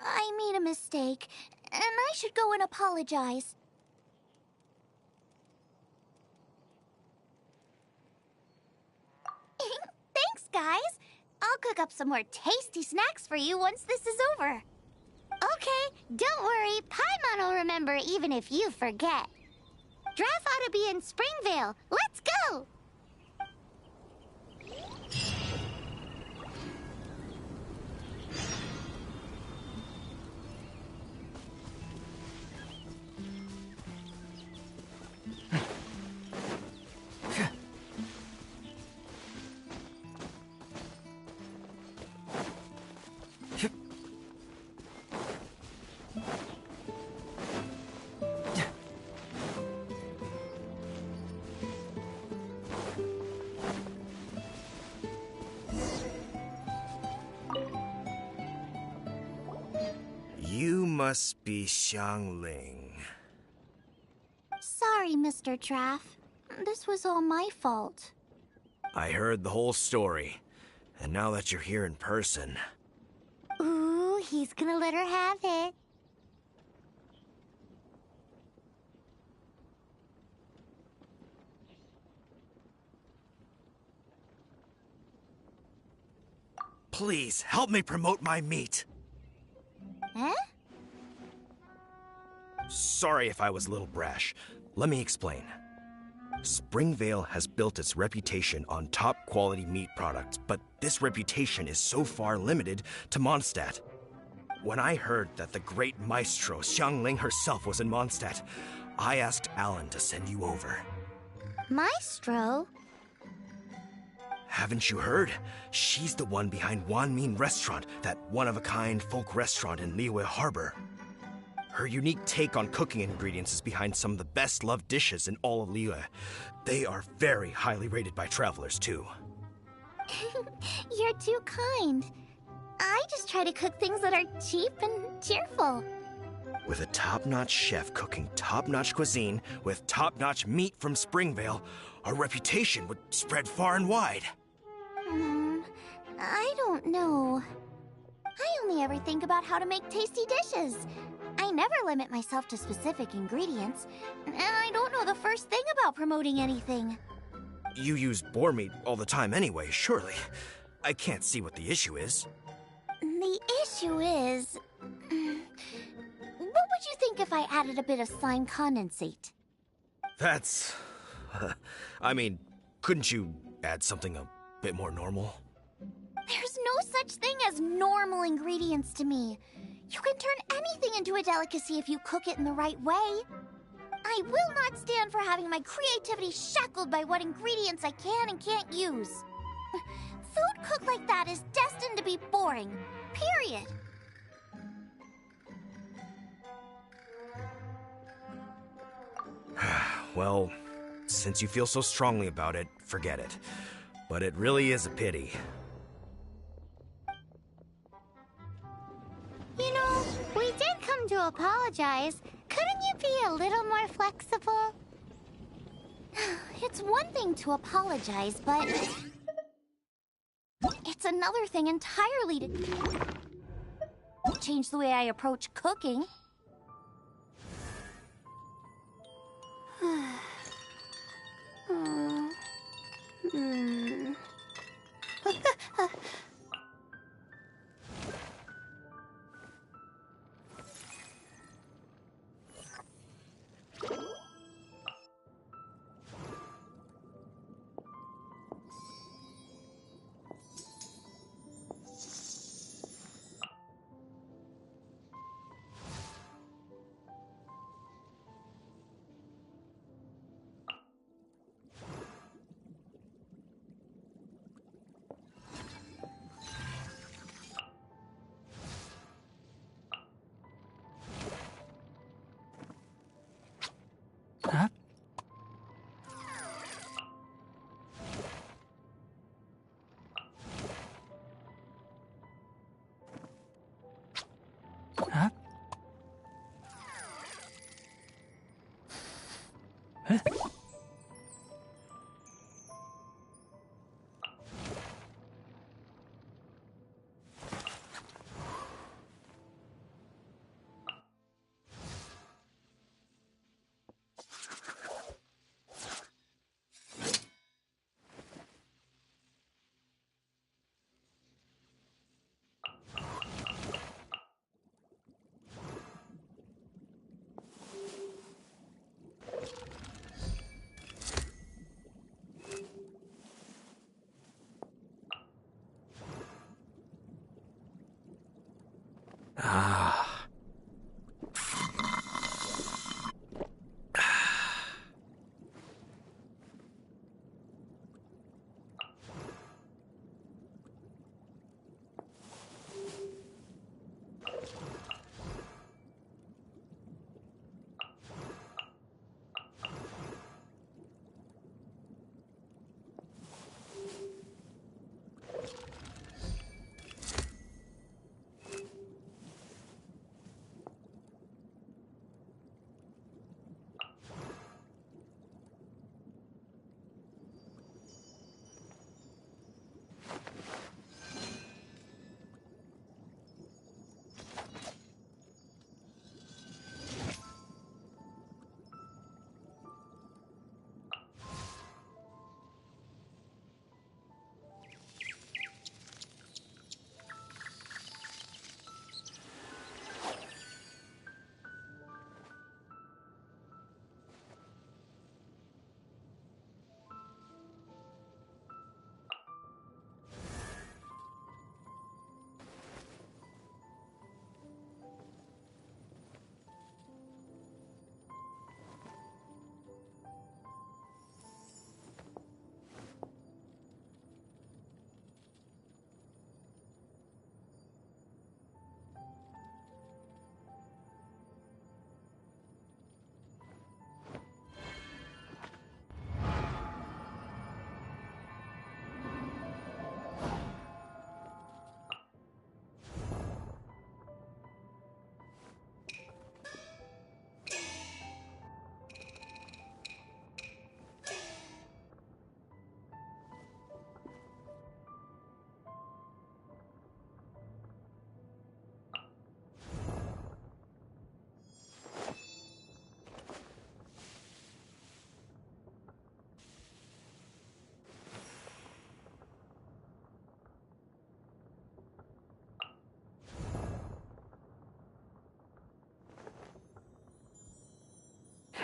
I made a mistake, and I should go and apologize. Thanks, guys. I'll cook up some more tasty snacks for you once this is over. Okay, don't worry. Paimon will remember even if you forget. Draff ought to be in Springvale. Let's go! You must be Xiangling. Sorry, Mr. Draff. This was all my fault. I heard the whole story, and now that you're here in person... Ooh, he's gonna let her have it. Please, help me promote my meat. Huh? Sorry if I was a little brash. Let me explain. Springvale has built its reputation on top-quality meat products, but this reputation is so far limited to Mondstadt. When I heard that the great maestro Xiangling herself was in Mondstadt, I asked Alan to send you over. Maestro? Haven't you heard? She's the one behind Wanmin Restaurant, that one-of-a-kind folk restaurant in Liyue Harbor. Her unique take on cooking ingredients is behind some of the best-loved dishes in all of Liyue. They are very highly rated by travelers, too. You're too kind. I just try to cook things that are cheap and cheerful. With a top-notch chef cooking top-notch cuisine with top-notch meat from Springvale, our reputation would spread far and wide. I don't know. I only ever think about how to make tasty dishes. I never limit myself to specific ingredients, and I don't know the first thing about promoting anything. You use boar meat all the time anyway, surely. I can't see what the issue is. The issue is... What would you think if I added a bit of slime condensate? That's... I mean, couldn't you add something a bit more normal? There's no such thing as normal ingredients to me. You can turn anything into a delicacy if you cook it in the right way. I will not stand for having my creativity shackled by what ingredients I can and can't use. Food cooked like that is destined to be boring. Period. Well, since you feel so strongly about it, forget it. But it really is a pity. You know, we did come to apologize. Couldn't you be a little more flexible? It's one thing to apologize, but... it's another thing entirely to... change the way I approach cooking. Huh? Huh? Huh?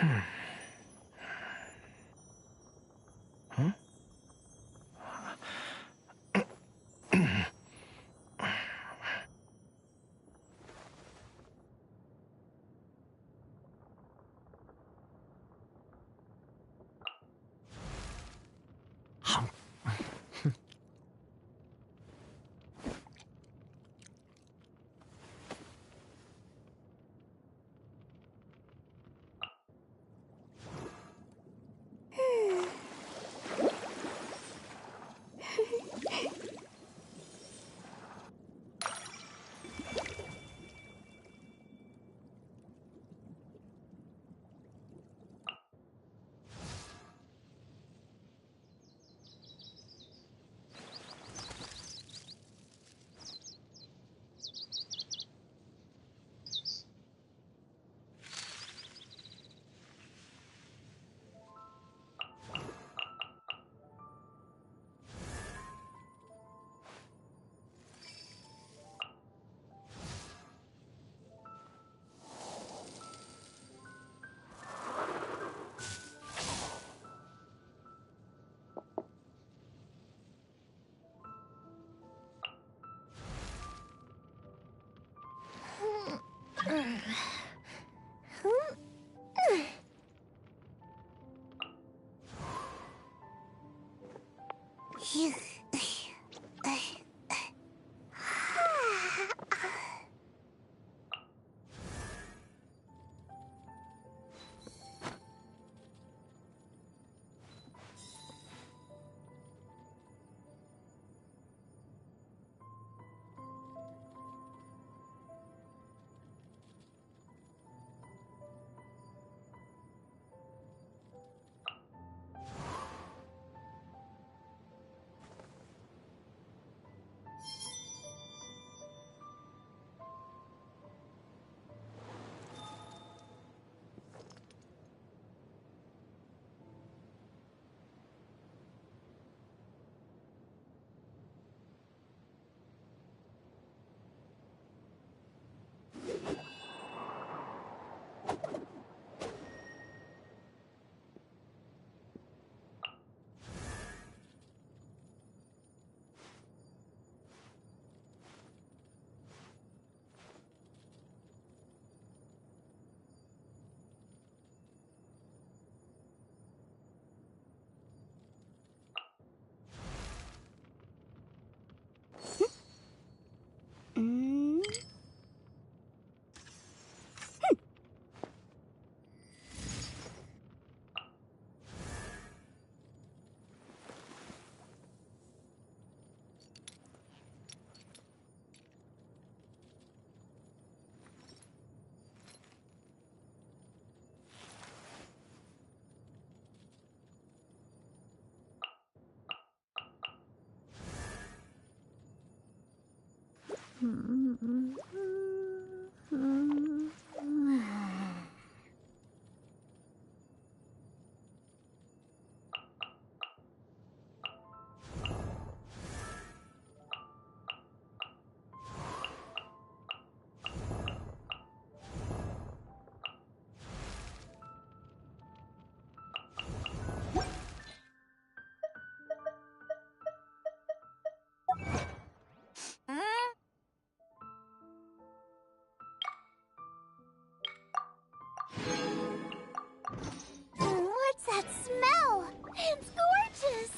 Huh? What's that smell? It's gorgeous!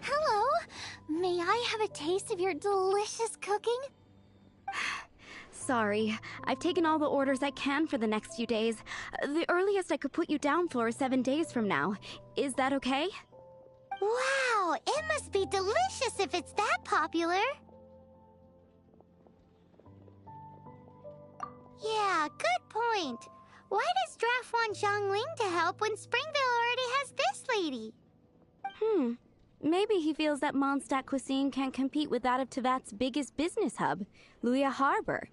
Hello. May I have a taste of your delicious cooking? Sorry, I've taken all the orders I can for the next few days. The earliest I could put you down for is 7 days from now. Is that okay? Wow, it must be delicious if it's that popular. Yeah, good point. Why does Draft want Zhongling to help when Springville already has this lady? Maybe he feels that Mondstadt cuisine can't compete with that of Tevat's biggest business hub, Luya Harbor.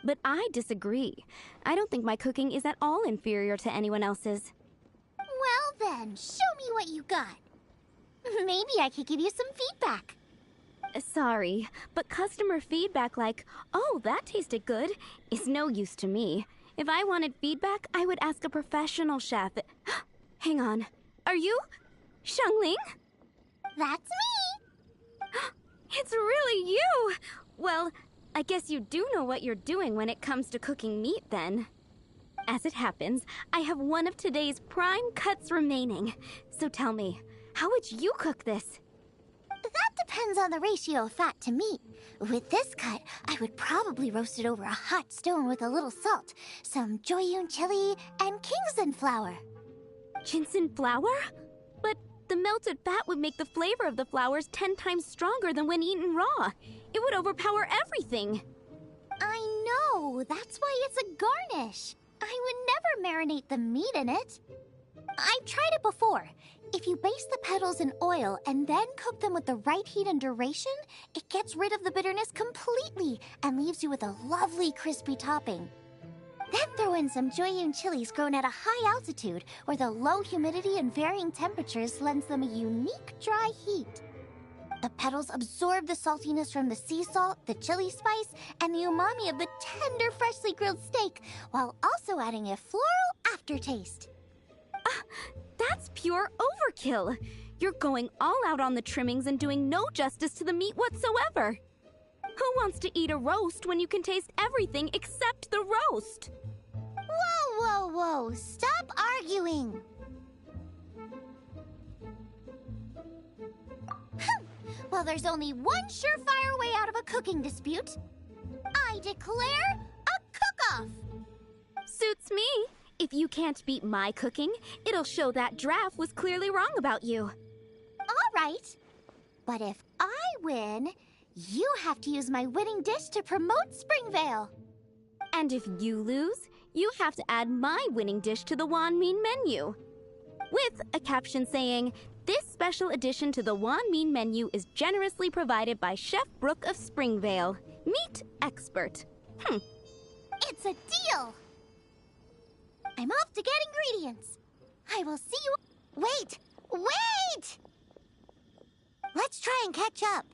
But I disagree. I don't think my cooking is at all inferior to anyone else's. Well then, show me what you got. Maybe I could give you some feedback. Sorry, but customer feedback like, "Oh, that tasted good," is no use to me. If I wanted feedback, I would ask a professional chef. Hang on. Are you Xiangling? That's me! It's really you! Well, I guess you do know what you're doing when it comes to cooking meat, then. As it happens, I have one of today's prime cuts remaining. So tell me, how would you cook this? That depends on the ratio of fat to meat. With this cut, I would probably roast it over a hot stone with a little salt, some Joyun chili, and Kingston flour. Ginseng flour? But the melted fat would make the flavor of the flowers 10 times stronger than when eaten raw. It would overpower everything. I know, that's why it's a garnish. I would never marinate the meat in it. I've tried it before. If you baste the petals in oil and then cook them with the right heat and duration, it gets rid of the bitterness completely and leaves you with a lovely crispy topping. Then throw in some Joyun chilies grown at a high altitude where the low humidity and varying temperatures lends them a unique dry heat. The petals absorb the saltiness from the sea salt, the chili spice, and the umami of the tender, freshly grilled steak, while also adding a floral aftertaste. That's pure overkill. You're going all out on the trimmings and doing no justice to the meat whatsoever. Who wants to eat a roast when you can taste everything except the roast? Whoa, whoa, whoa! Stop arguing! Well, there's only one surefire way out of a cooking dispute. I declare a cook-off! Suits me. If you can't beat my cooking, it'll show that Draff was clearly wrong about you. All right. But if I win, you have to use my winning dish to promote Springvale. And if you lose, you have to add my winning dish to the Wanmin menu. With a caption saying, "This special addition to the Wanmin menu is generously provided by Chef Brooke of Springvale, meat expert." It's a deal! I'm off to get ingredients. I will see you... Wait! Wait! Let's try and catch up.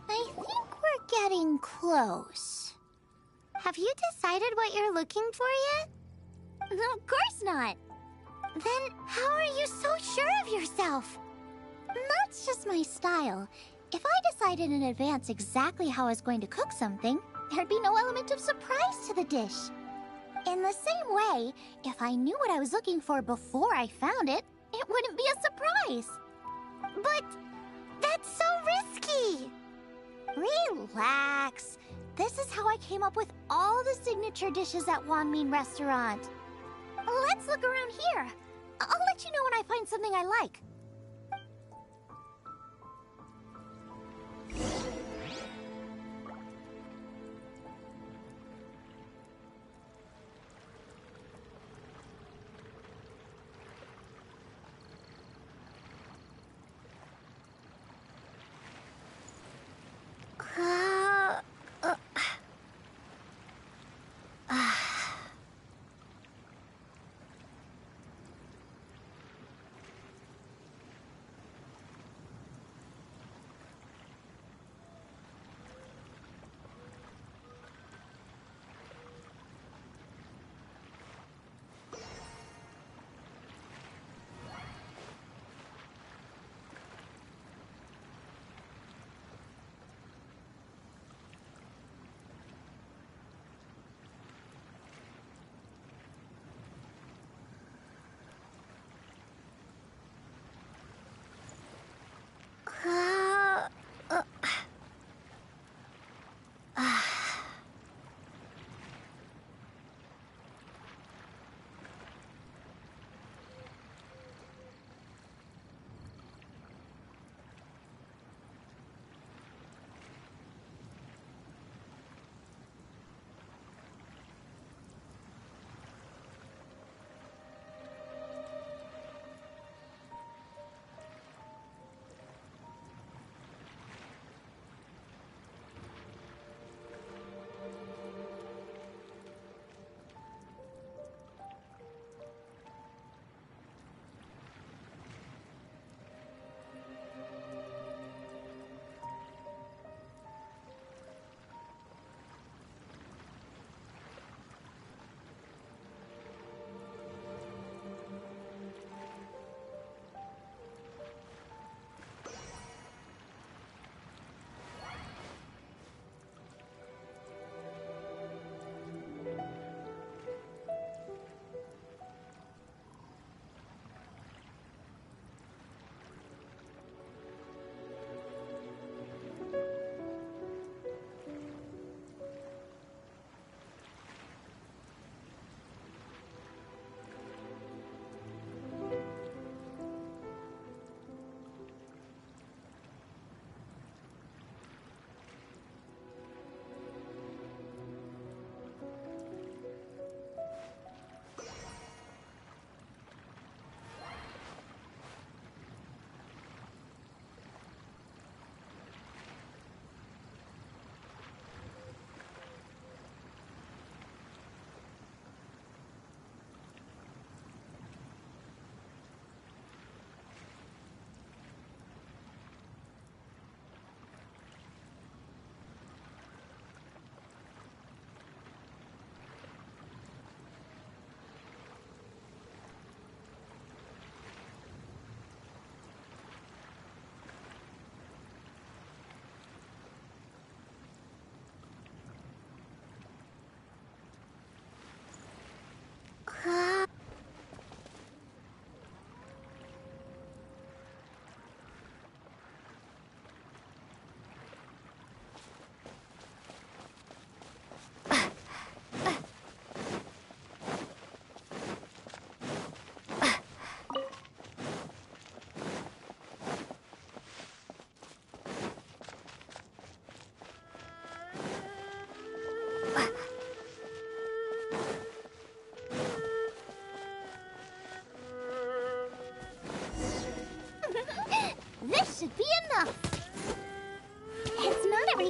I think we're getting close. Have you decided what you're looking for yet? Of course not. Then how are you so sure of yourself? That's just my style. If I decided in advance exactly how I was going to cook something, there'd be no element of surprise to the dish. In the same way, if I knew what I was looking for before I found it, it wouldn't be a surprise. But that's so risky. Relax. This is how I came up with all the signature dishes at Wanmin Restaurant. Let's look around here. I'll let you know when I find something I like.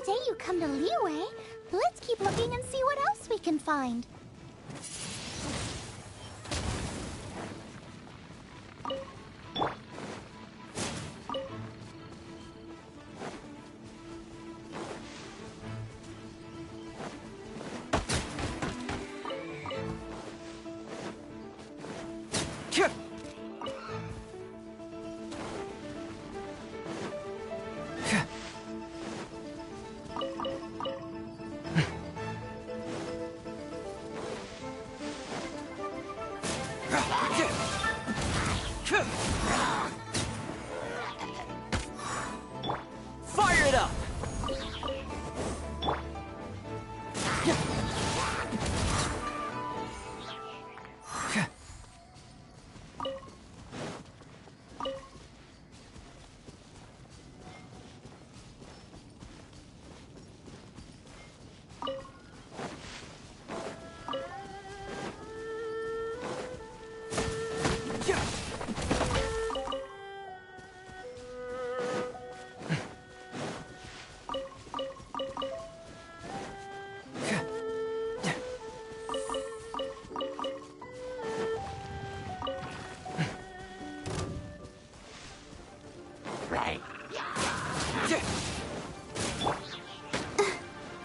day you come to Liyue. Let's keep looking and see what else we can find. Fire it up!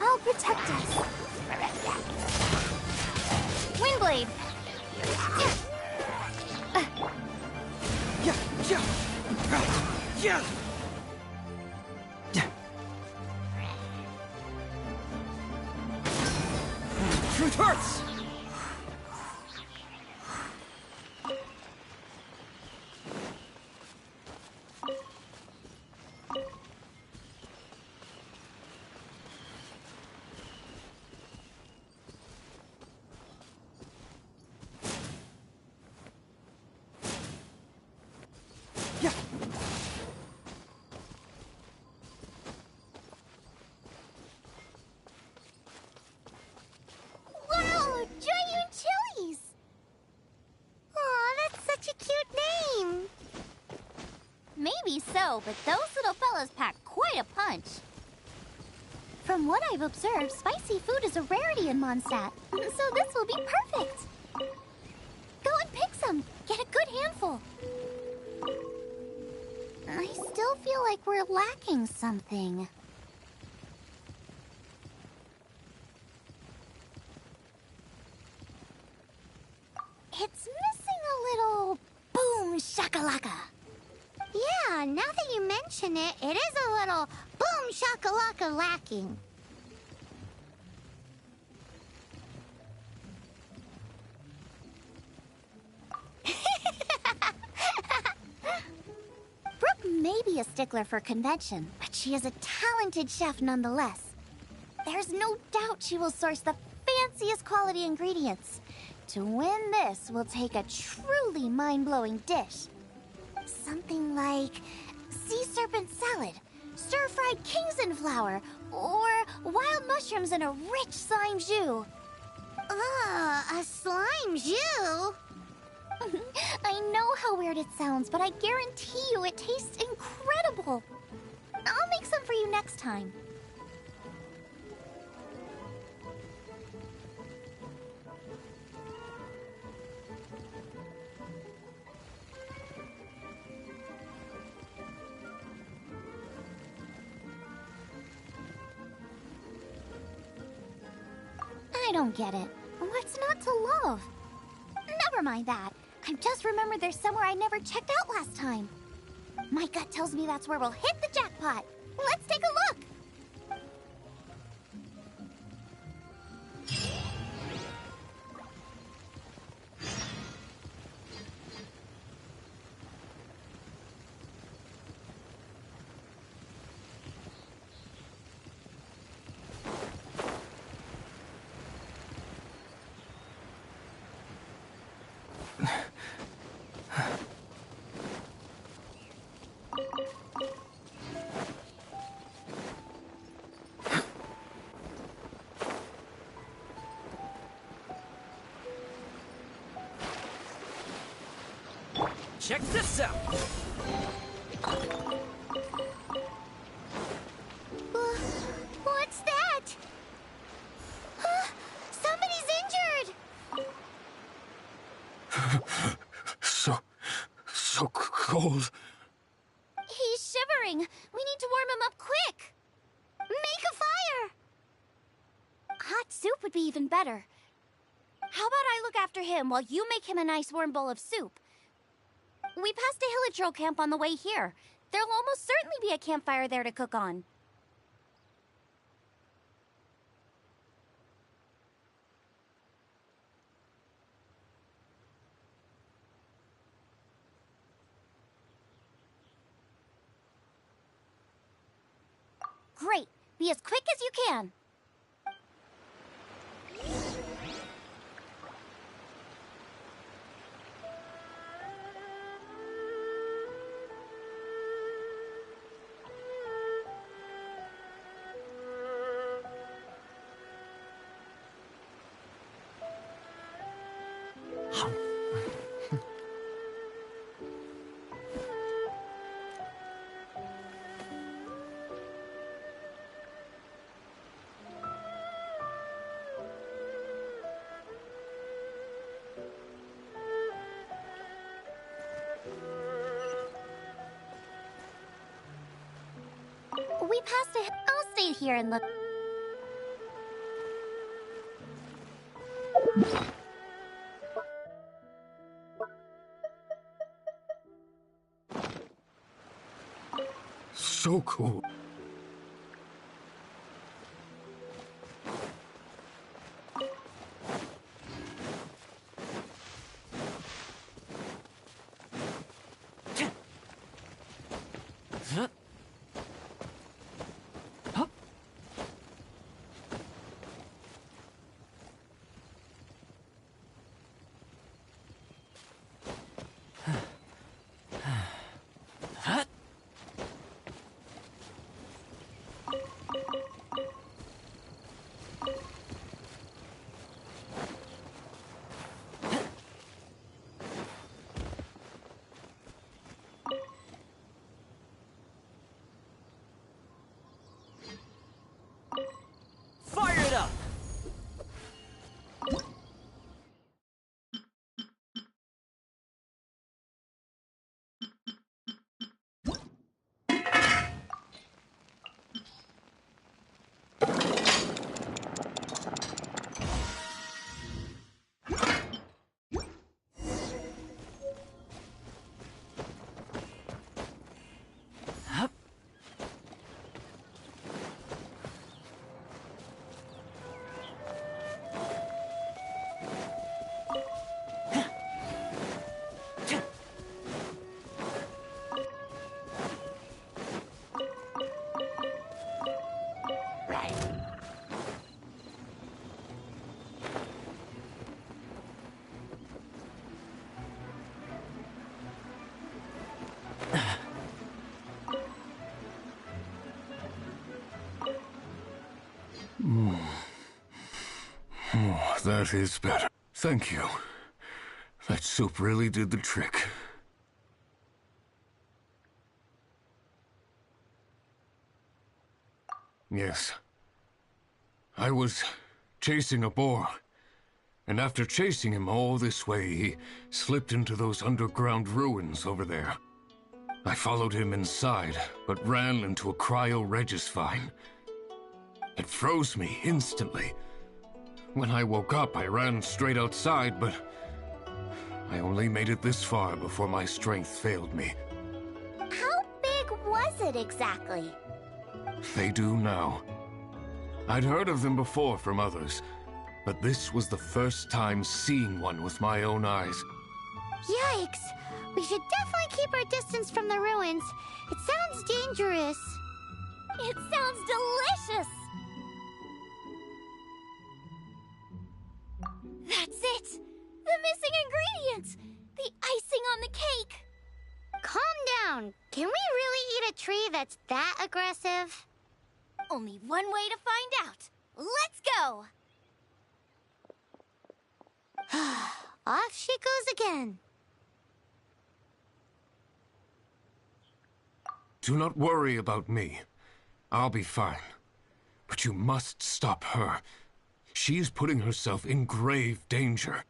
I'll protect us. Windblade! Truth hurts! Wow, Giant Chilies! Aw, that's such a cute name. Maybe so, but those little fellas pack quite a punch. From what I've observed, spicy food is a rarity in Mondstadt, so this will be perfect. Go and pick some. Get a good handful. I still feel like we're lacking something. It's missing a little boom shakalaka. Yeah, now that you mention it, it is a little boom shakalaka lacking. Brooke may be a stickler for convention, but she is a talented chef nonetheless. There's no doubt she will source the fanciest quality ingredients. To win this, we'll take a truly mind-blowing dish. Something like sea serpent salad, stir-fried Kingston flour, or wild mushrooms in a rich slime jus. A slime jus? I know how weird it sounds, but I guarantee you it tastes incredible. I'll make some for you next time. I don't get it. What's not to love? Never mind that. I just remembered there's somewhere I never checked out last time. My gut tells me that's where we'll hit the jackpot. Let's take a look. Check this out! Why cold. He's shivering. We need to warm him up quick. Make a fire. Hot soup would be even better. How about I look after him while you make him a nice warm bowl of soup? We passed a Hilichurl camp on the way here. There'll almost certainly be a campfire there to cook on. Great. Be as quick as you can. We passed a... I'll stay here and look. So cool. Fire it up! Oh, that is better. Thank you. That soup really did the trick. Yes. I was chasing a boar. And after chasing him all this way, he slipped into those underground ruins over there. I followed him inside, but ran into a cryo-regis vine. It froze me instantly. When I woke up, I ran straight outside, but I only made it this far before my strength failed me. How big was it exactly? They do now. I'd heard of them before from others, but this was the first time seeing one with my own eyes. Yikes! We should definitely keep our distance from the ruins. It sounds dangerous. It sounds delicious! That's it! The missing ingredient! The icing on the cake! Calm down. Can we really eat a tree that's that aggressive? Only one way to find out. Let's go! Off she goes again. Do not worry about me. I'll be fine. But you must stop her. She is putting herself in grave danger.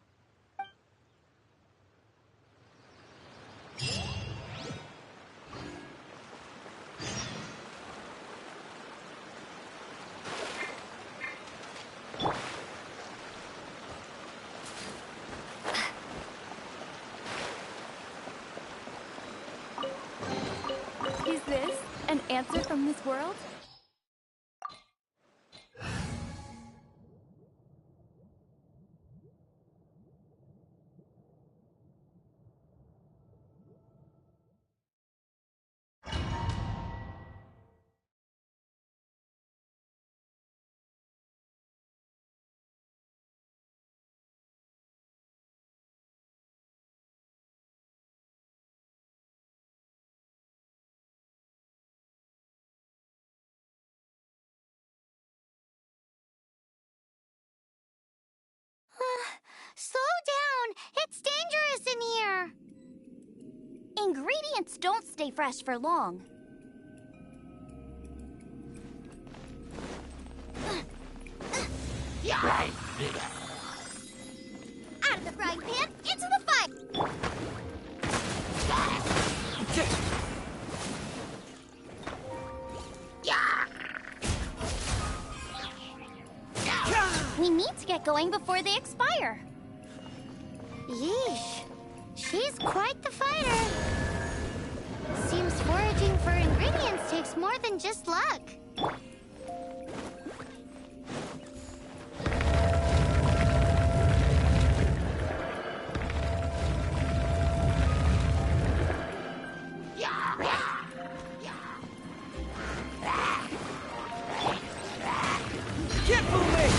Answer from this world? Slow down! It's dangerous in here! Ingredients don't stay fresh for long. Out of the frying pan, into the fire! We need to get going before they expire. Yeesh. She's quite the fighter. Seems foraging for ingredients takes more than just luck. Get moving!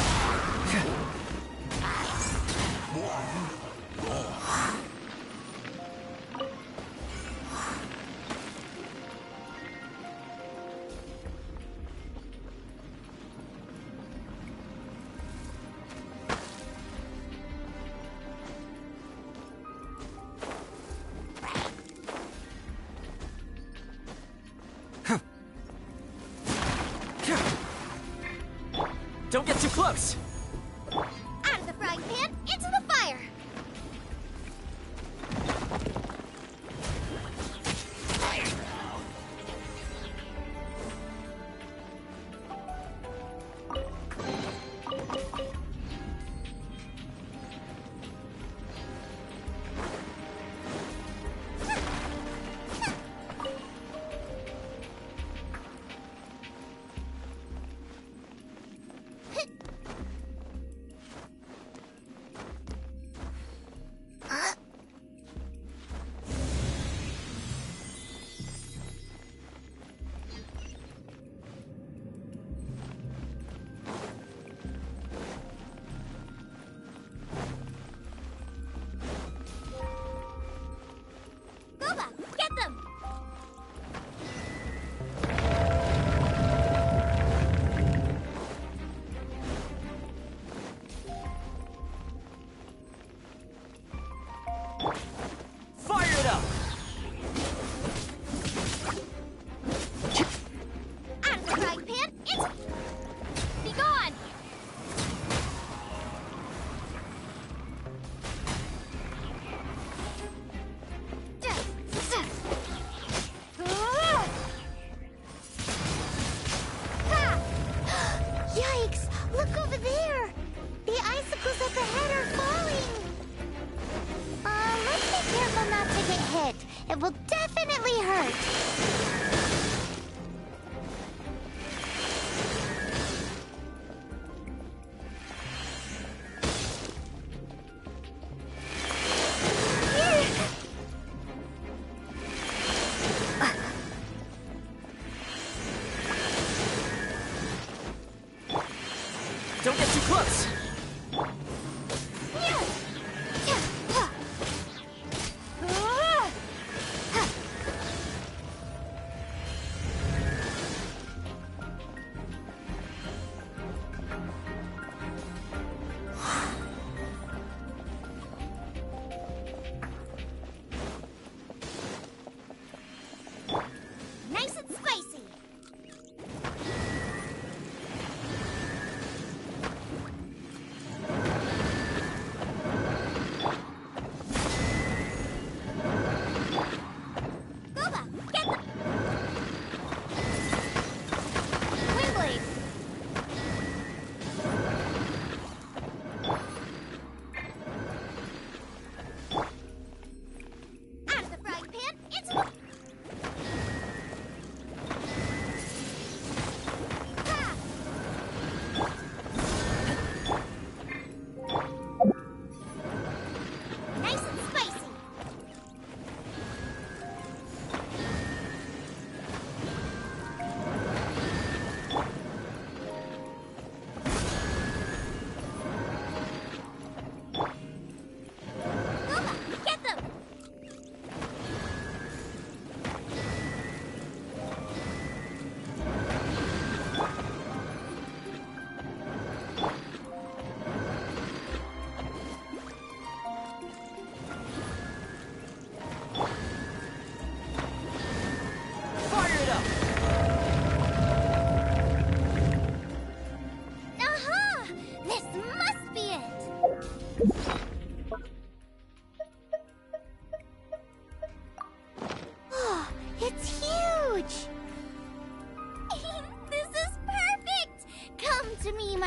Don't get too close! Out of the frying pan, into the fire! Get them! Fire it up! Out of the frying pan, into... Be gone! Yikes! Look over there! The icicles at the head are falling! Let's be careful not to get hit. It will definitely hurt. Don't get too close! Nice and spicy.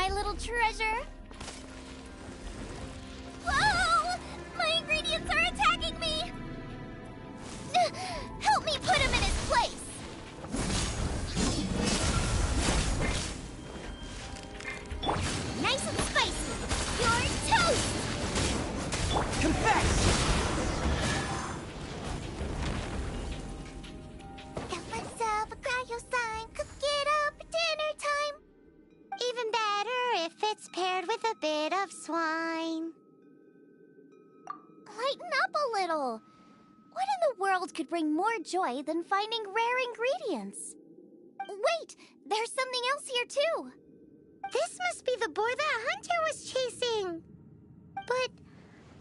my little treasure. Whoa! My ingredients are attacking me! Help me put him in his place! Nice and spicy! You're toast! Confess! Got myself a cryo sign, cook it up at dinner time. Even better if it's paired with a bit of swine. Lighten up a little. What in the world could bring more joy than finding rare ingredients? Wait, there's something else here too. This must be the boar that Hunter was chasing. But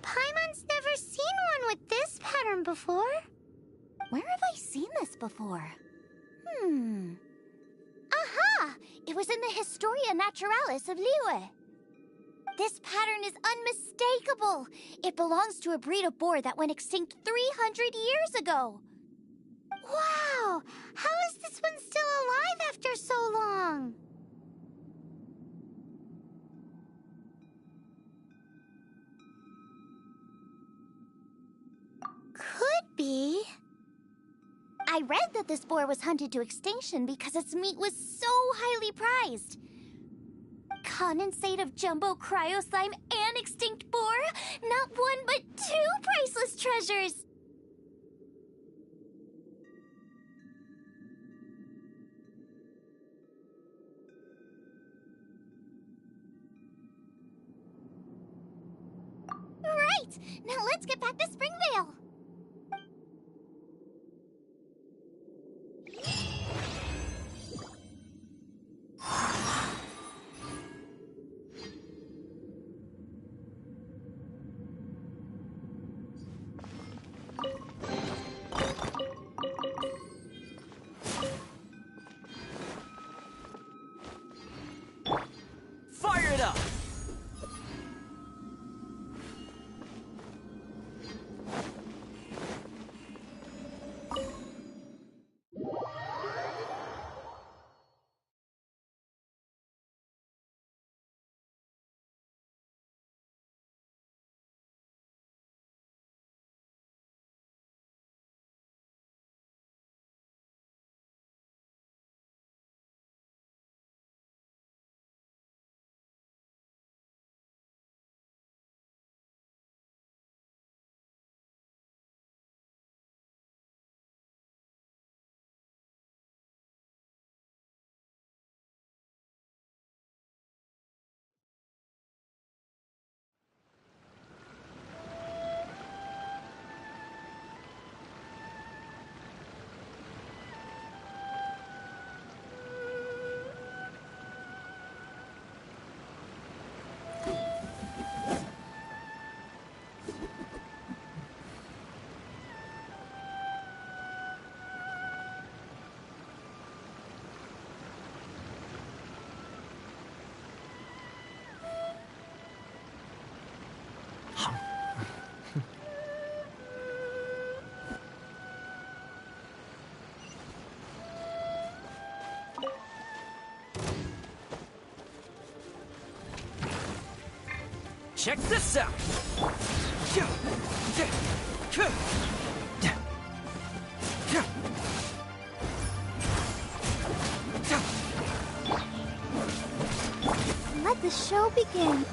Paimon's never seen one with this pattern before. Where have I seen this before? Aha! It was in the Historia Naturalis of Liyue. This pattern is unmistakable. It belongs to a breed of boar that went extinct 300 years ago. Wow! How is this one still alive after so long? Could be. I read that this boar was hunted to extinction because its meat was so highly prized. Condensate of jumbo cryo slime and extinct boar? Not one, but two priceless treasures! Right! Now let's get back to Springvale! Fire it up! Check this out! Let the show begin.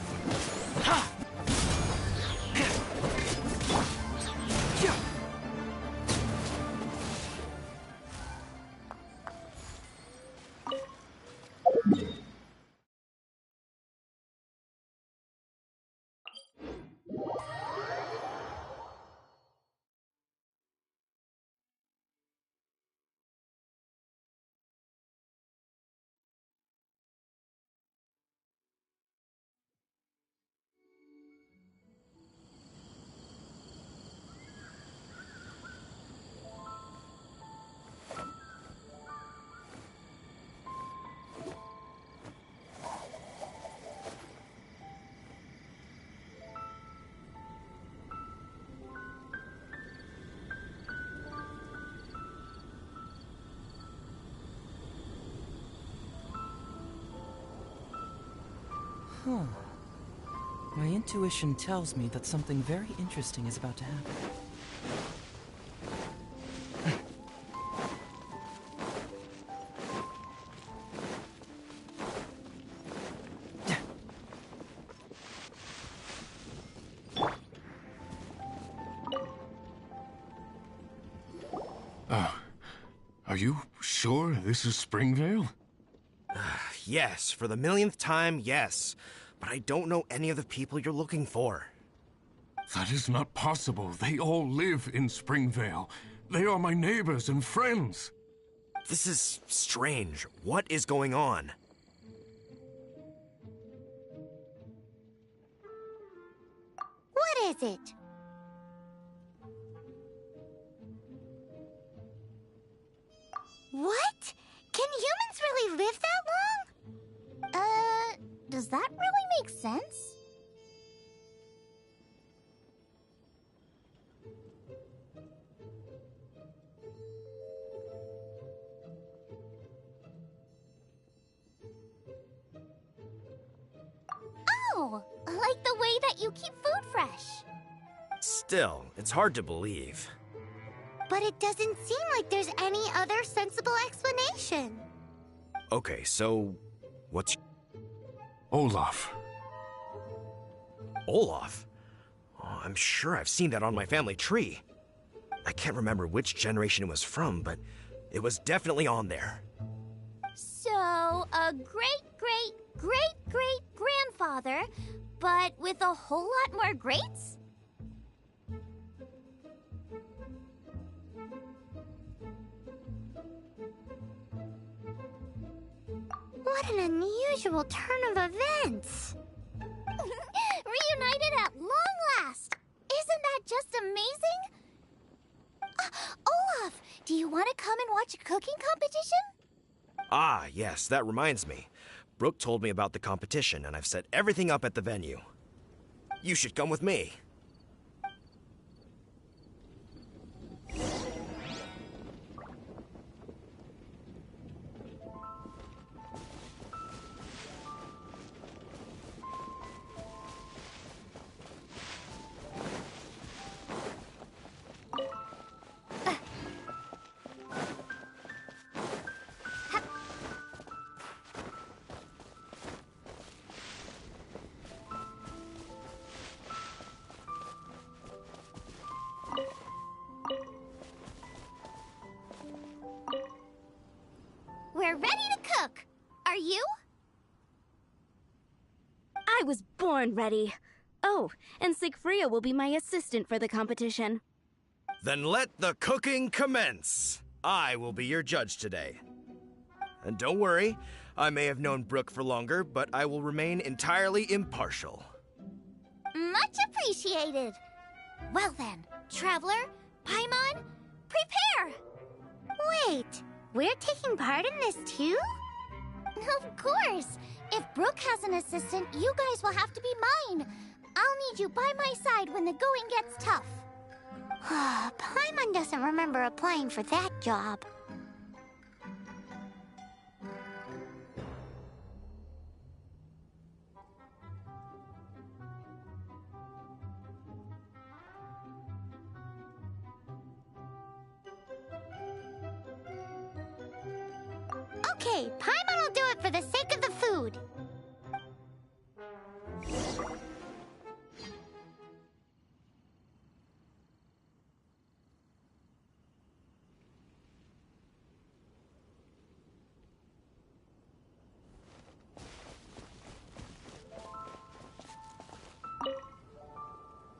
Huh. My intuition tells me that something very interesting is about to happen. Are you sure this is Springvale? Yes, for the millionth time, yes. But I don't know any of the people you're looking for. That is not possible. They all live in Springvale. They are my neighbors and friends. This is strange. What is going on? What is it? What? Can humans really live that long? Does that really make sense? Oh, like the way that you keep food fresh. Still, it's hard to believe. But it doesn't seem like there's any other sensible explanation. Okay, so what's... Olaf. Olaf? Oh, I'm sure I've seen that on my family tree. I can't remember which generation it was from, but it was definitely on there. So, a great-great-great-great-grandfather, but with a whole lot more greats? What an unusual turn of events! Reunited at long last! Isn't that just amazing? Olaf, do you want to come and watch a cooking competition? Ah, yes, that reminds me. Brooke told me about the competition, and I've set everything up at the venue. You should come with me. We're ready to cook. Are you? I was born ready. Oh, and Sigfria will be my assistant for the competition. Then let the cooking commence. I will be your judge today. And don't worry, I may have known Brooke for longer, but I will remain entirely impartial. Much appreciated. Well then, Traveler, Paimon, prepare! Wait, we're taking part in this too? Of course! If Brooke has an assistant, you guys will have to be mine. I'll need you by my side when the going gets tough. Paimon doesn't remember applying for that job. Okay, Paimon will do it for the sake of the food.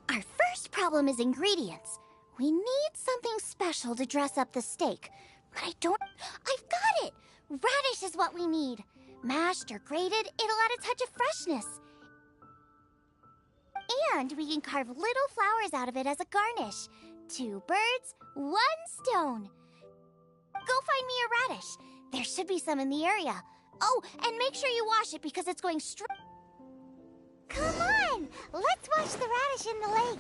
Our first problem is ingredients. We need something special to dress up the steak. But I've got it! Radish is what we need. Mashed or grated, it'll add a touch of freshness. And we can carve little flowers out of it as a garnish. 2 birds, 1 stone. Go find me a radish. There should be some in the area. Oh, and make sure you wash it because it's going straight. Come on! Let's wash the radish in the lake.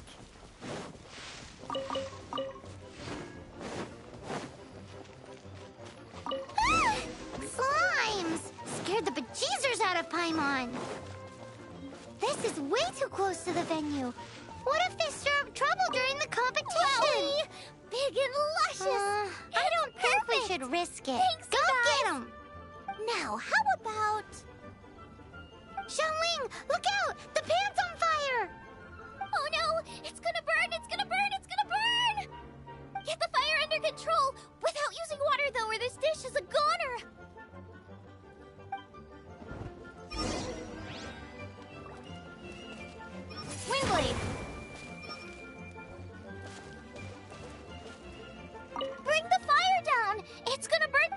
Slimes! Scared the bejeezers out of Paimon. This is way too close to the venue. What if they stir up trouble during the competition? Big and luscious. I don't think we should risk it. Thanks, Go guys. get them. Now, how about... Xiangling, look out! The pan's on fire! Oh no! It's gonna burn! It's gonna burn! It's gonna burn! Get the fire under control! Without using water, though, or this dish is a goner! Windblade! Bring the fire down! It's gonna burn!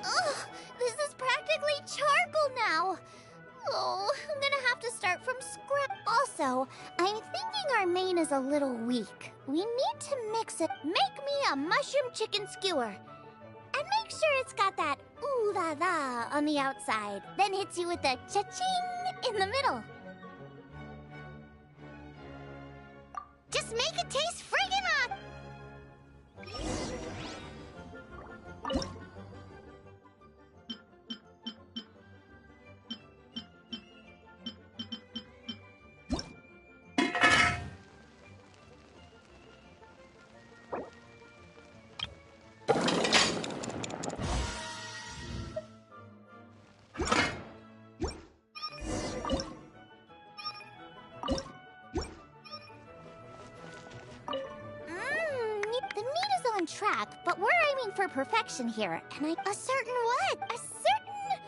Ugh! This is practically charcoal now! Oh, I'm gonna have to start from scratch. Also, I'm thinking our main is a little weak. We need to mix it. Make me a mushroom chicken skewer. And make sure it's got that ooh la la on the outside. Then hits you with the cha-ching in the middle. Just make it taste friggin' The meat is on track, but we're aiming for perfection here. And a certain what? A certain...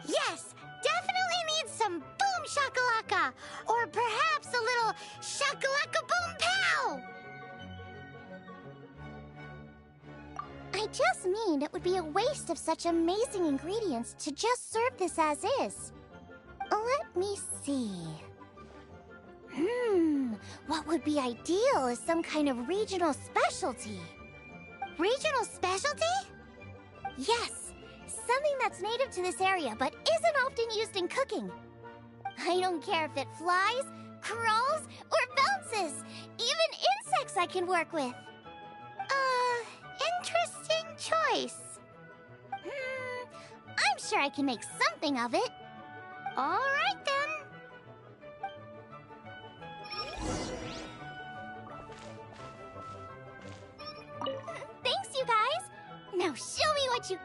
Yes, definitely needs some boom shakalaka. Or perhaps a little shakalaka boom pow. I just mean it would be a waste of such amazing ingredients to just serve this as is. Let me see. What would be ideal is some kind of regional specialty. Regional specialty? Yes, something that's native to this area but isn't often used in cooking. I don't care if it flies, crawls, or bounces. Even insects I can work with. Interesting choice. I'm sure I can make something of it. All right then. Thanks, you guys! Now show me what you...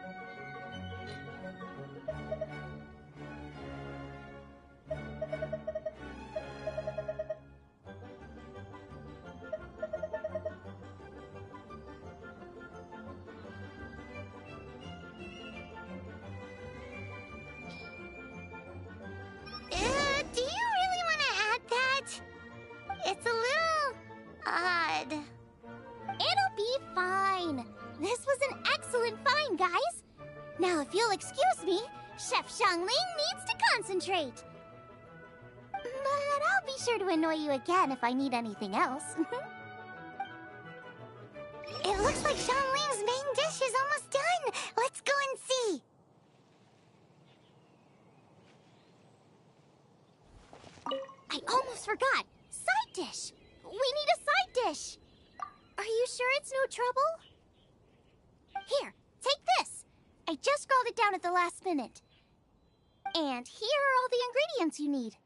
do you really want to add that? It's a little... odd. It'll be fine. This was an excellent find, guys. Now, if you'll excuse me, Chef Xiangling needs to concentrate. But I'll be sure to annoy you again if I need anything else. It looks like Xiangling's main dish is almost done. Let's go and see. I almost forgot. Side dish. We need a side dish. Are you sure it's no trouble? Here, take this. I just scrawled it down at the last minute. And here are all the ingredients you need.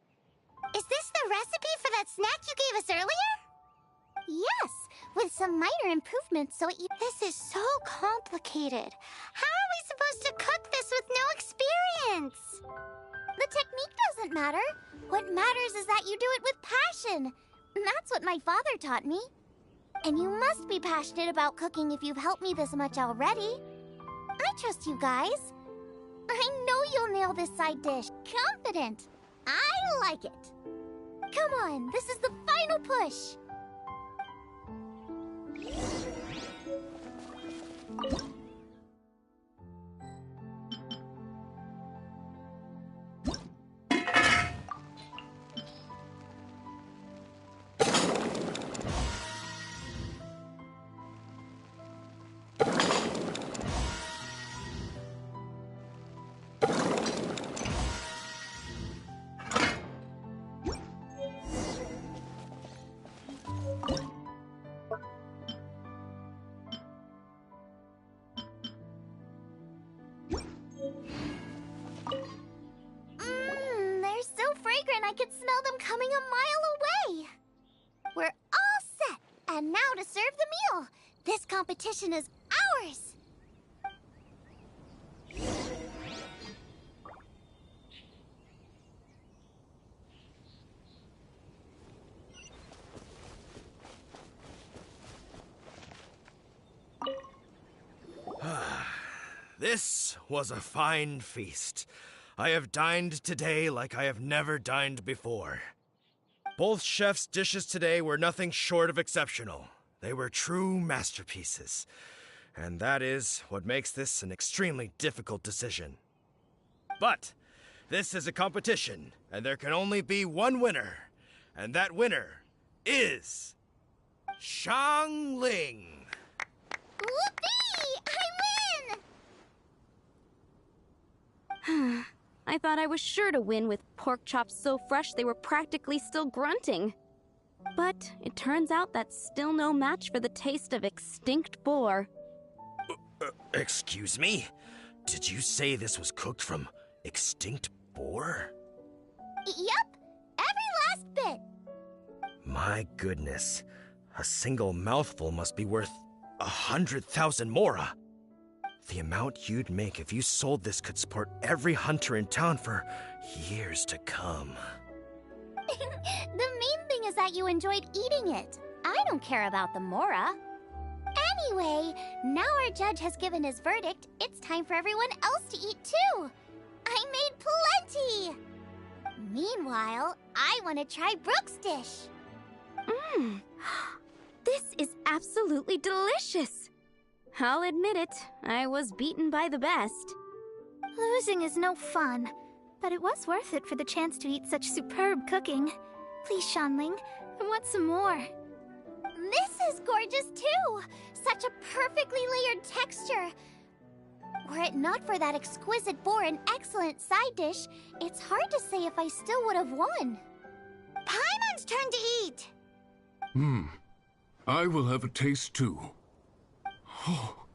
Is this the recipe for that snack you gave us earlier? Yes, with some minor improvements so This is so complicated. How are we supposed to cook this with no experience? The technique doesn't matter. What matters is that you do it with passion. That's what my father taught me. And you must be passionate about cooking if you've helped me this much already. I trust you guys. I know you'll nail this side dish. Confident. I like it. Come on, this is the final push. coming a mile away. We're all set, and now to serve the meal. This competition is ours. This was a fine feast. I have dined today like I have never dined before. Both chefs' dishes today were nothing short of exceptional. They were true masterpieces. And that is what makes this an extremely difficult decision. But this is a competition, and there can only be one winner. And that winner is Xiangling. Whoopee! I I thought I was sure to win with pork chops so fresh they were practically still grunting. But it turns out that's still no match for the taste of extinct boar. Excuse me? Did you say this was cooked from extinct boar? Yep, every last bit. My goodness. A single mouthful must be worth 100,000 mora. The amount you'd make if you sold this could support every hunter in town for years to come. The main thing is that you enjoyed eating it. I don't care about the mora. Anyway, now our judge has given his verdict. It's time for everyone else to eat too. I made plenty. Meanwhile, I want to try Brooke's dish. This is absolutely delicious. I'll admit it, I was beaten by the best. Losing is no fun, but it was worth it for the chance to eat such superb cooking. Please, Xiangling, I want some more. This is gorgeous too! Such a perfectly layered texture. Were it not for that exquisite boar and excellent side dish, it's hard to say if I still would have won. Paimon's turn to eat! I will have a taste too. Oh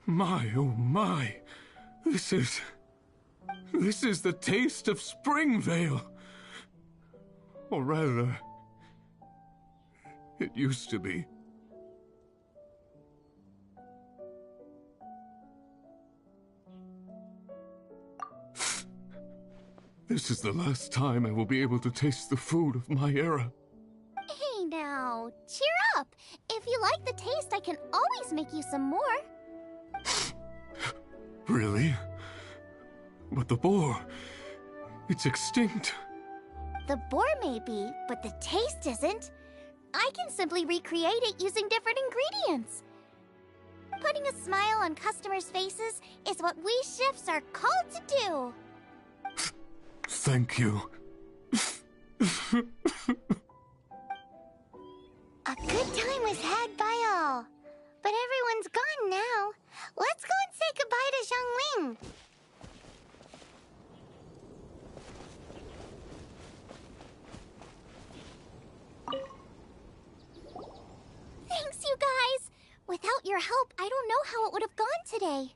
my. This is the taste of Springvale. Or rather, it used to be. This is the last time I will be able to taste the food of my era. Hey now, cheer up. If you like the taste, I can always make you some more. Really? But the boar, it's extinct. The boar may be, but the taste isn't. I can simply recreate it using different ingredients. Putting a smile on customers' faces is what we chefs are called to do. Thank you. A good time was had by all. But everyone's gone now. Let's go and say goodbye to Xiangling. Thanks, you guys. Without your help, I don't know how it would have gone today.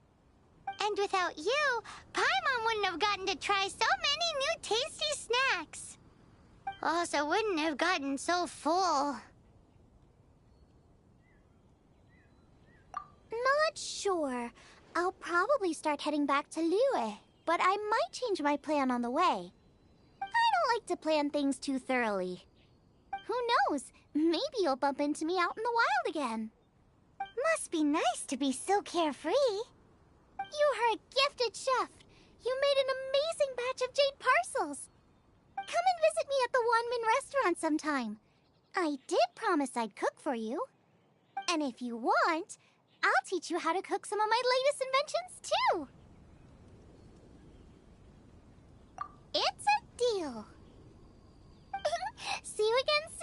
And without you, Paimon wouldn't have gotten to try so many new tasty snacks. Also wouldn't have gotten so full. Not sure. I'll probably start heading back to Liyue, but I might change my plan on the way. I don't like to plan things too thoroughly. Who knows? Maybe you'll bump into me out in the wild again. Must be nice to be so carefree. You are a gifted chef. You made an amazing batch of jade parcels. Come and visit me at the Wanmin restaurant sometime. I did promise I'd cook for you. And if you want, I'll teach you how to cook some of my latest inventions, too. It's a deal. See you again soon.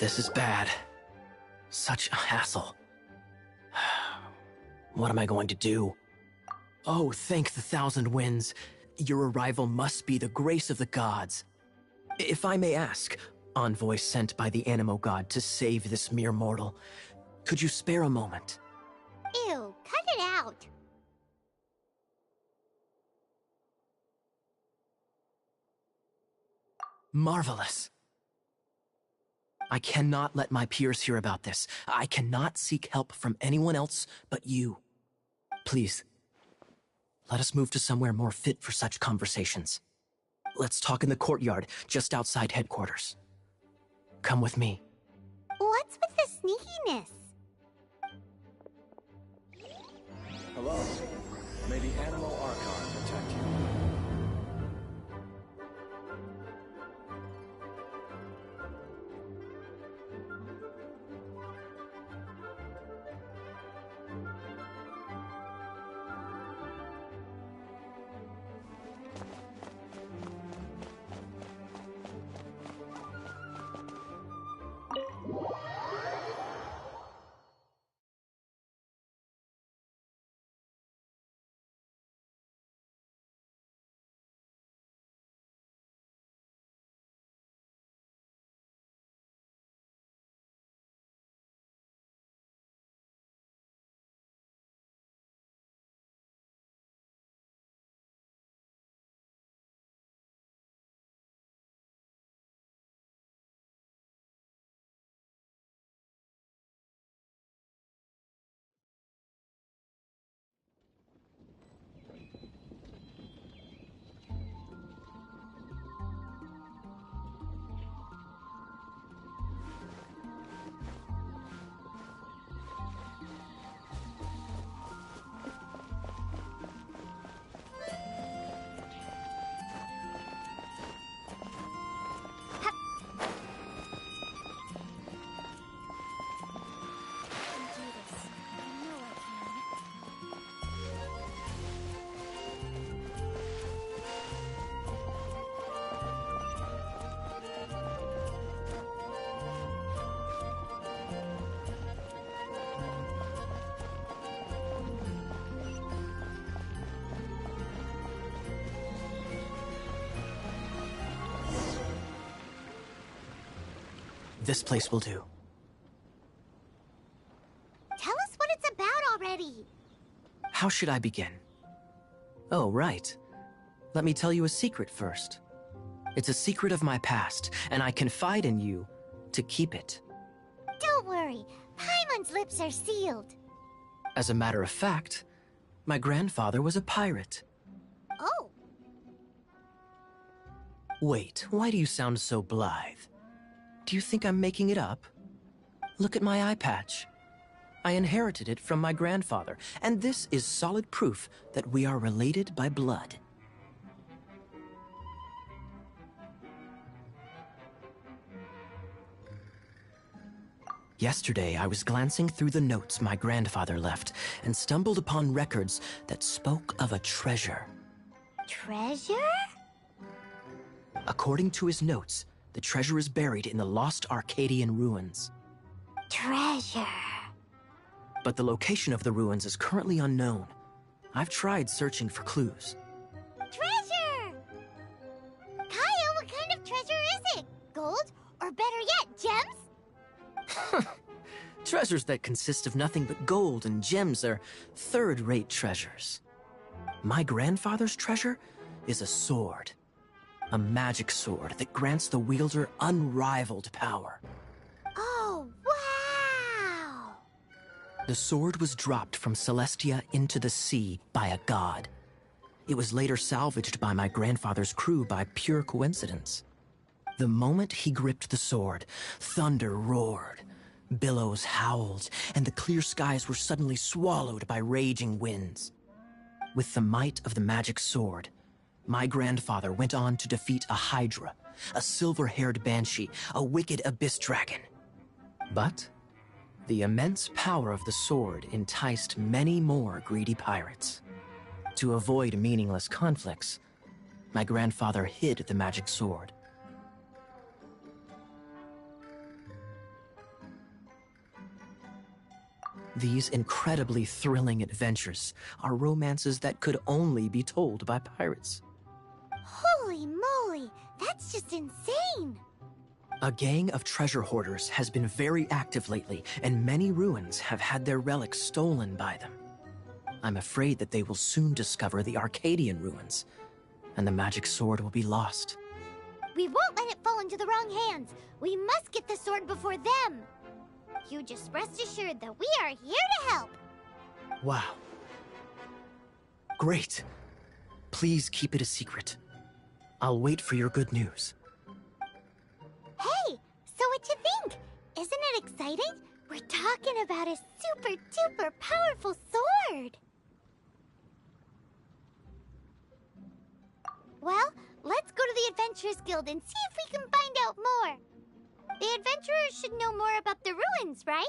This is bad. Such a hassle. What am I going to do? Oh, thank the thousand winds. Your arrival must be the grace of the gods. If I may ask, envoy sent by the Animo god to save this mere mortal, could you spare a moment? Ew, cut it out. Marvelous. I cannot let my peers hear about this. I cannot seek help from anyone else but you. Please, let us move to somewhere more fit for such conversations. Let's talk in the courtyard, just outside headquarters. Come with me. What's with the sneakiness? Hello. May the Animo Archon protect you. This place will do. Tell us what it's about already. How should I begin? Oh, right. Let me tell you a secret first. It's a secret of my past, and I confide in you to keep it. Don't worry. Paimon's lips are sealed. As a matter of fact, my grandfather was a pirate. Oh. Wait, why do you sound so blithe? Do you think I'm making it up? Look at my eye patch. I inherited it from my grandfather, and this is solid proof that we are related by blood. Yesterday, I was glancing through the notes my grandfather left and stumbled upon records that spoke of a treasure. Treasure? According to his notes, the treasure is buried in the lost Arcadian ruins. Treasure. But the location of the ruins is currently unknown. I've tried searching for clues. Treasure! Kyle, what kind of treasure is it? Gold? Or better yet, gems? Treasures that consist of nothing but gold and gems are third-rate treasures. My grandfather's treasure is a sword. A magic sword that grants the wielder unrivaled power. Oh, wow! The sword was dropped from Celestia into the sea by a god. It was later salvaged by my grandfather's crew by pure coincidence. The moment he gripped the sword, thunder roared, billows howled, and the clear skies were suddenly swallowed by raging winds. With the might of the magic sword, my grandfather went on to defeat a Hydra, a silver-haired banshee, a wicked abyss dragon. But the immense power of the sword enticed many more greedy pirates. To avoid meaningless conflicts, my grandfather hid the magic sword. These incredibly thrilling adventures are romances that could only be told by pirates. Holy moly, that's just insane! A gang of treasure hoarders has been very active lately, and many ruins have had their relics stolen by them. I'm afraid that they will soon discover the Arcadian ruins, and the magic sword will be lost. We won't let it fall into the wrong hands. We must get the sword before them. You just rest assured that we are here to help. Wow. Great. Please keep it a secret. I'll wait for your good news. Hey, so what you think? Isn't it exciting? We're talking about a super duper powerful sword. Well, let's go to the Adventurers Guild and see if we can find out more. The adventurers should know more about the ruins, right?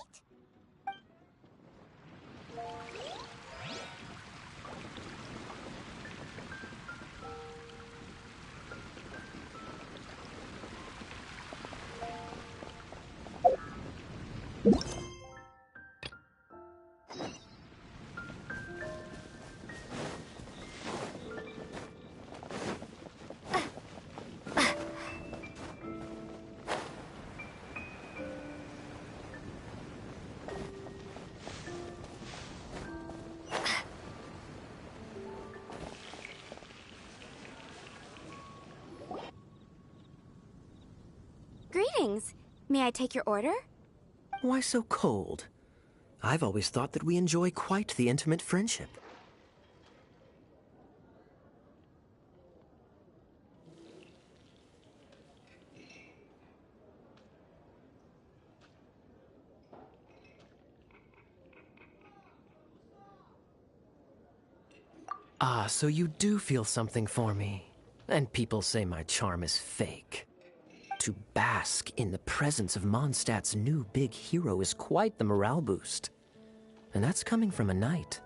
Greetings. May I take your order? Why so cold? I've always thought that we enjoy quite the intimate friendship. Ah, so you do feel something for me. And people say my charm is fake. To bask in the presence of Mondstadt's new big hero is quite the morale boost. And that's coming from a knight.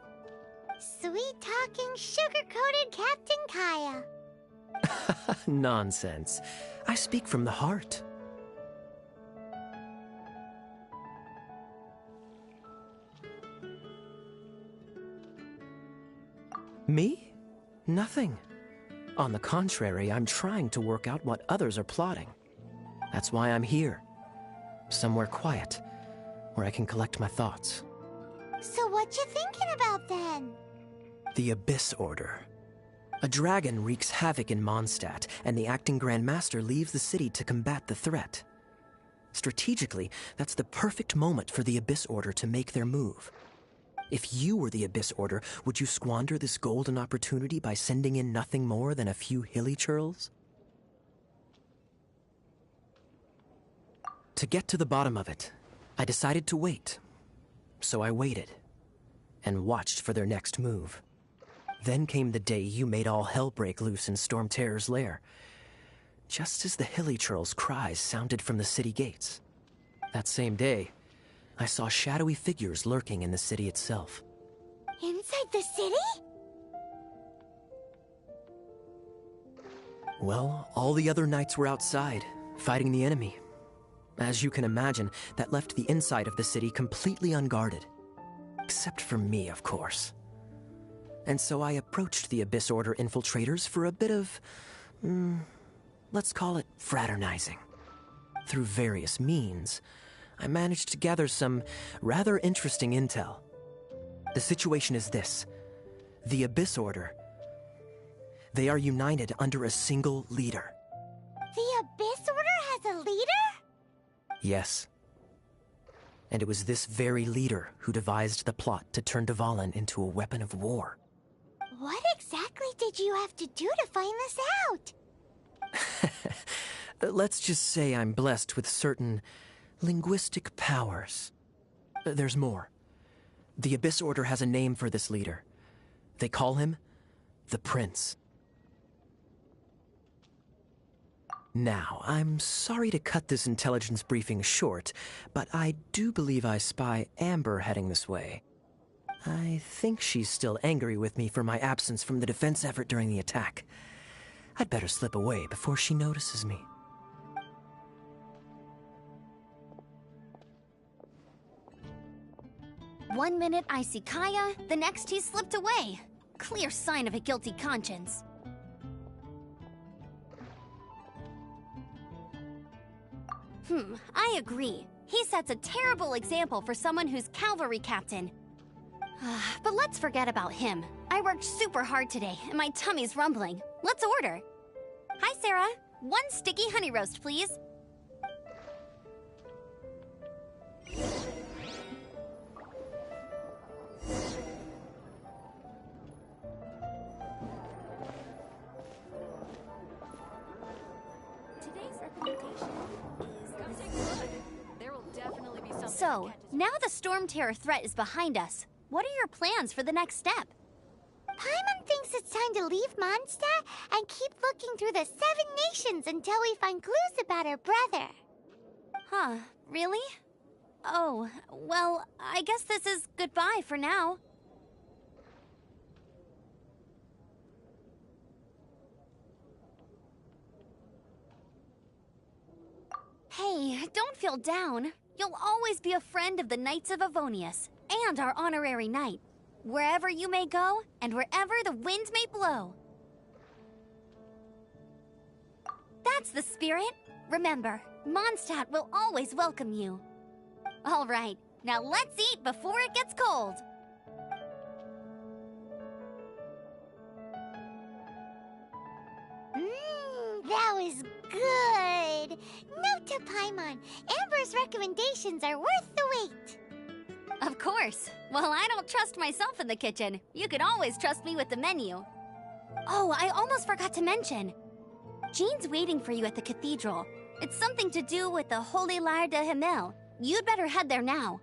Sweet-talking, sugar-coated Captain Kaya. Nonsense. I speak from the heart. Me? Nothing. On the contrary, I'm trying to work out what others are plotting. That's why I'm here. Somewhere quiet, where I can collect my thoughts. So what you thinking about then? The Abyss Order. A dragon wreaks havoc in Mondstadt, and the acting Grand Master leaves the city to combat the threat. Strategically, that's the perfect moment for the Abyss Order to make their move. If you were the Abyss Order, would you squander this golden opportunity by sending in nothing more than a few hilly churls? To get to the bottom of it, I decided to wait. So I waited, and watched for their next move. Then came the day you made all hell break loose in Storm Terror's lair, just as the hilly churl's cries sounded from the city gates. That same day, I saw shadowy figures lurking in the city itself. Inside the city? Well, all the other knights were outside, fighting the enemy. As you can imagine, that left the inside of the city completely unguarded. Except for me, of course. And so I approached the Abyss Order infiltrators for a bit of, let's call it fraternizing. Through various means, I managed to gather some rather interesting intel. The situation is this. The Abyss Order, they are united under a single leader. The Abyss Order has a leader? Yes. And it was this very leader who devised the plot to turn Dvalin into a weapon of war. What exactly did you have to do to find this out? Let's just say I'm blessed with certain linguistic powers. There's more. The Abyss Order has a name for this leader. They call him the Prince. Now, I'm sorry to cut this intelligence briefing short, but I do believe I spy Amber heading this way. I think she's still angry with me for my absence from the defense effort during the attack. I'd better slip away before she notices me. One minute I see Kaya, the next he slipped away. Clear sign of a guilty conscience. I agree. He sets a terrible example for someone who's cavalry captain. But let's forget about him. I worked super hard today, and my tummy's rumbling. Let's order. Hi, Sarah. One sticky honey roast, please. Today's recommendation is come take a look. There will definitely be something. So, now the Storm Terror threat is behind us. What are your plans for the next step? Paimon thinks it's time to leave Mondstadt and keep looking through the 7 nations until we find clues about her brother. Huh, really? Oh, well, I guess this is goodbye for now. Hey, don't feel down. You'll always be a friend of the Knights of Avonius, and our honorary knight. Wherever you may go, and wherever the wind may blow. That's the spirit. Remember, Mondstadt will always welcome you. All right, now let's eat before it gets cold. That was good. Note to Paimon, Amber's recommendations are worth the wait. Of course. Well, I don't trust myself in the kitchen. You can always trust me with the menu. Oh, I almost forgot to mention. Jean's waiting for you at the cathedral. It's something to do with the Holy Lyre de Himmel. You'd better head there now.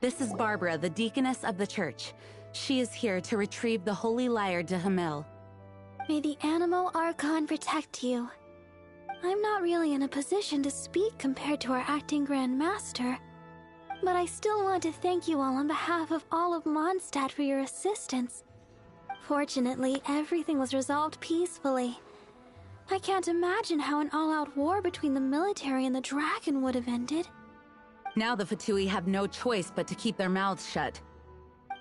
This is Barbara, the deaconess of the church. She is here to retrieve the Holy Lyre de Himmel. May the Anemo Archon protect you. I'm not really in a position to speak compared to our acting Grand Master, but I still want to thank you all on behalf of all of Mondstadt for your assistance. Fortunately, everything was resolved peacefully. I can't imagine how an all-out war between the military and the dragon would have ended. Now the Fatui have no choice but to keep their mouths shut.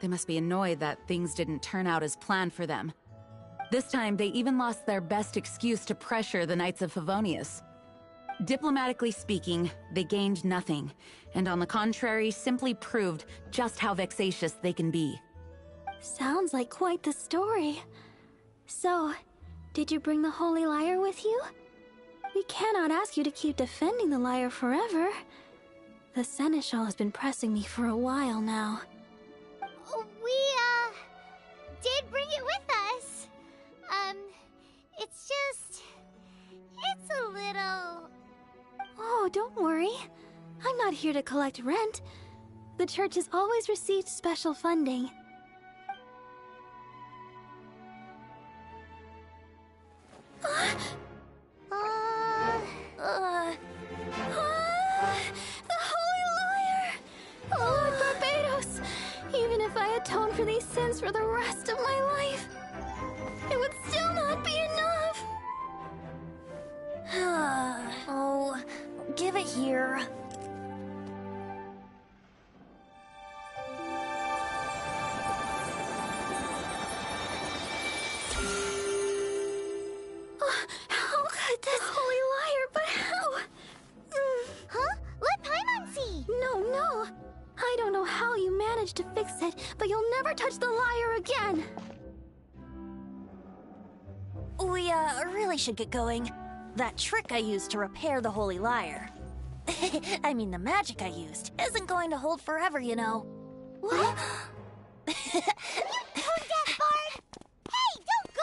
They must be annoyed that things didn't turn out as planned for them. This time, they even lost their best excuse to pressure the Knights of Favonius. Diplomatically speaking, they gained nothing, and on the contrary, simply proved just how vexatious they can be. Sounds like quite the story. So, did you bring the Holy Lyre with you? We cannot ask you to keep defending the lyre forever. The Seneschal has been pressing me for a while now. We, did bring it with us. It's a little... Oh, don't worry. I'm not here to collect rent. The church has always received special funding. The Holy Liar! Lord Barbatos! Even if I atone for these sins for the rest of my life, it would still not be enough! Oh, give it here. How could this Holy Liar, but how? Huh? Let Paimon see! No. I don't know how you managed to fix it, but you'll never touch the liar again! We, really should get going. That trick I used to repair the Holy Liar. I mean, the magic I used isn't going to hold forever, you know. What? You tone deaf, Bard! Hey, don't go!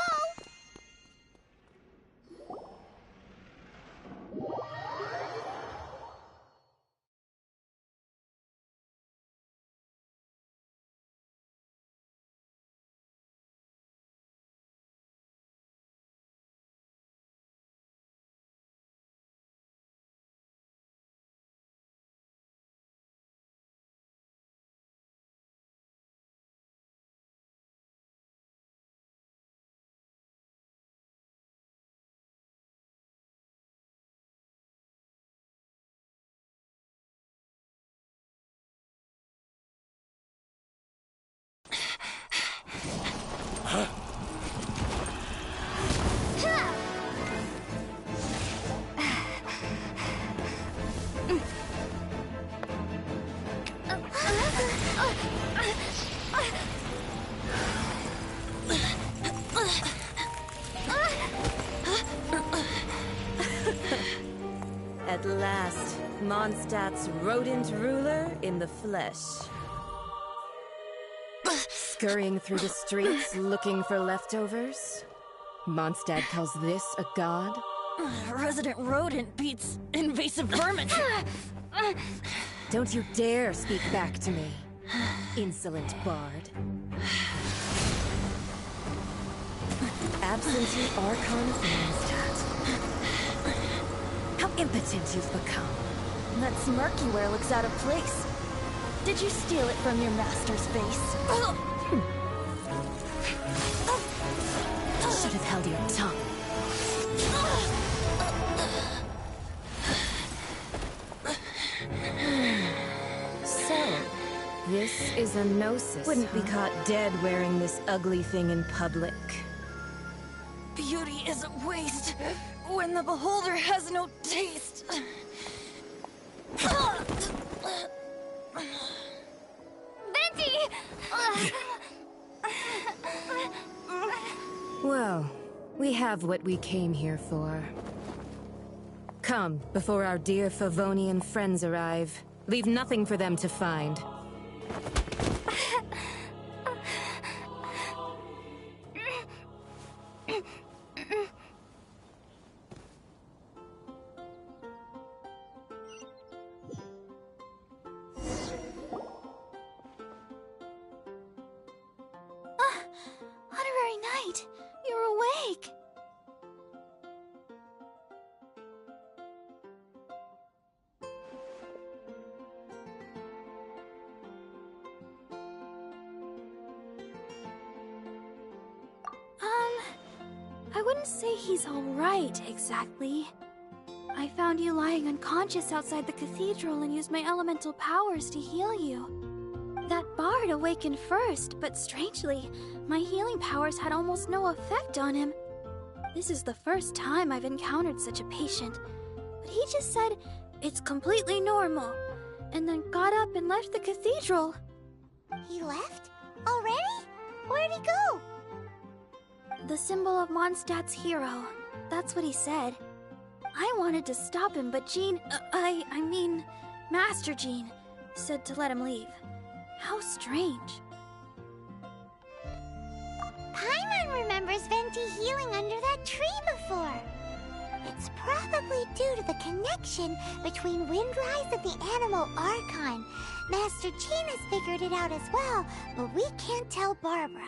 At last, Mondstadt's rodent ruler in the flesh. Scurrying through the streets looking for leftovers? Mondstadt calls this a god? Resident rodent beats invasive vermin. Don't you dare speak back to me, insolent bard. Absentee Archon of Mondstadt. How impotent you've become. That smirk you wear looks out of place. Did you steal it from your master's face? Should have held your tongue. So, this is a Gnosis. Wouldn't be caught dead wearing this ugly thing in public. Beauty is a waste when the beholder has no taste. Venti! Well, we have what we came here for. Come, before our dear Favonian friends arrive. Leave nothing for them to find. Honorary Knight, you're awake! I wouldn't say he's alright, exactly. I found you lying unconscious outside the cathedral and used my elemental powers to heal you. That bard awakened first, but strangely, my healing powers had almost no effect on him. This is the first time I've encountered such a patient, but he just said it's completely normal, and then got up and left the cathedral. He left? Already? Where'd he go? The symbol of Mondstadt's hero. That's what he said. I wanted to stop him, but Jean... I mean, Master Jean said to let him leave. How strange. Paimon remembers Venti healing under that tree before. It's probably due to the connection between Windrise and the Animal Archon. Master Jean has figured it out as well, but we can't tell Barbara.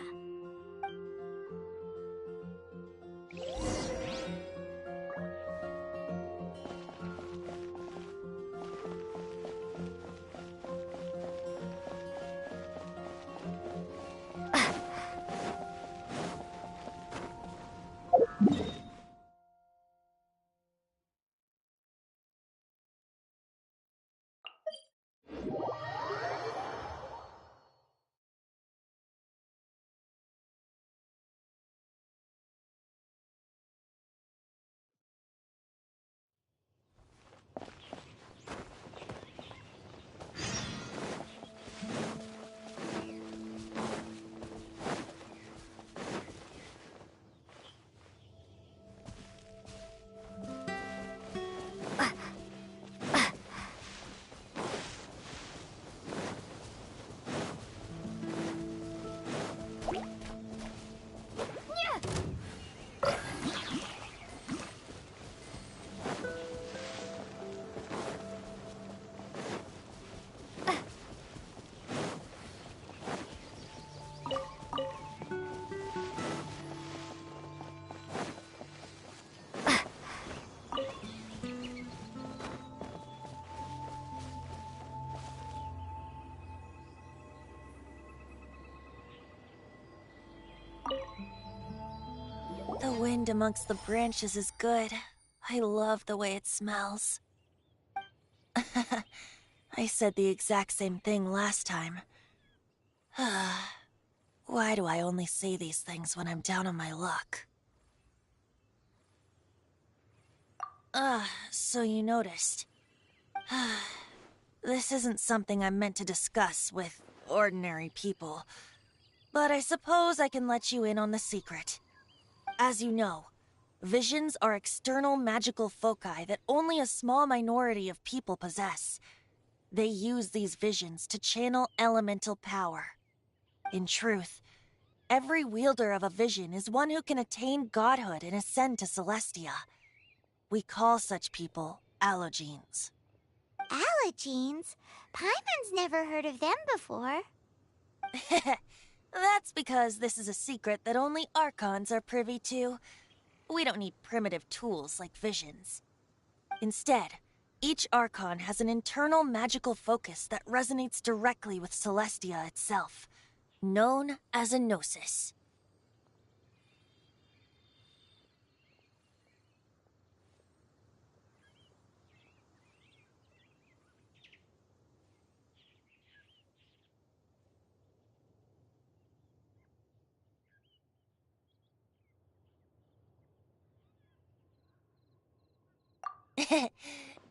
The wind amongst the branches is good. I love the way it smells. I said the exact same thing last time. Why do I only say these things when I'm down on my luck? So you noticed. This isn't something I'm meant to discuss with ordinary people, but I suppose I can let you in on the secret. As you know, visions are external magical foci that only a small minority of people possess. They use these visions to channel elemental power. In truth, every wielder of a vision is one who can attain godhood and ascend to Celestia. We call such people Allogenes. Allogenes? Paimon's never heard of them before. That's because this is a secret that only Archons are privy to. We don't need primitive tools like visions. Instead, each Archon has an internal magical focus that resonates directly with Celestia itself, known as a Gnosis.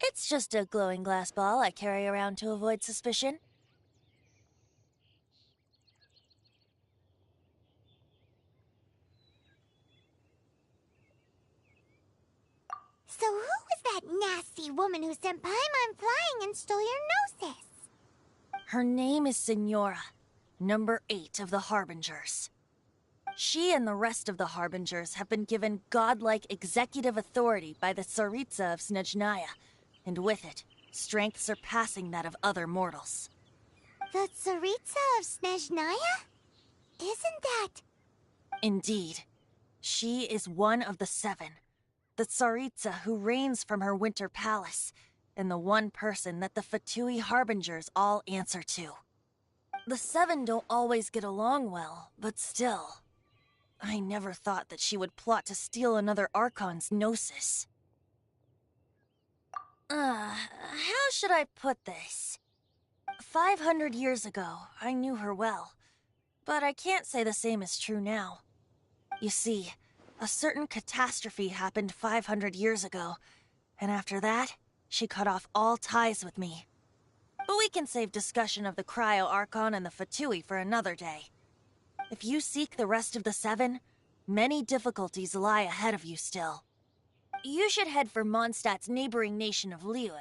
It's just a glowing glass ball I carry around to avoid suspicion. So who was that nasty woman who sent Paimon flying and stole your Gnosis? Her name is Signora, number 8 of the Harbingers. She and the rest of the Harbingers have been given godlike executive authority by the Tsaritsa of Snezhnaya, and with it, strength surpassing that of other mortals. The Tsaritsa of Snezhnaya? Isn't that... Indeed. She is one of the 7, the Tsaritsa who reigns from her winter palace, and the one person that the Fatui Harbingers all answer to. The 7 don't always get along well, but still... I never thought that she would plot to steal another Archon's Gnosis. How should I put this? 500 years ago, I knew her well, but I can't say the same is true now. You see, a certain catastrophe happened 500 years ago, and after that, she cut off all ties with me. But we can save discussion of the Cryo Archon and the Fatui for another day. If you seek the rest of the 7, many difficulties lie ahead of you still. You should head for Mondstadt's neighboring nation of Liyue.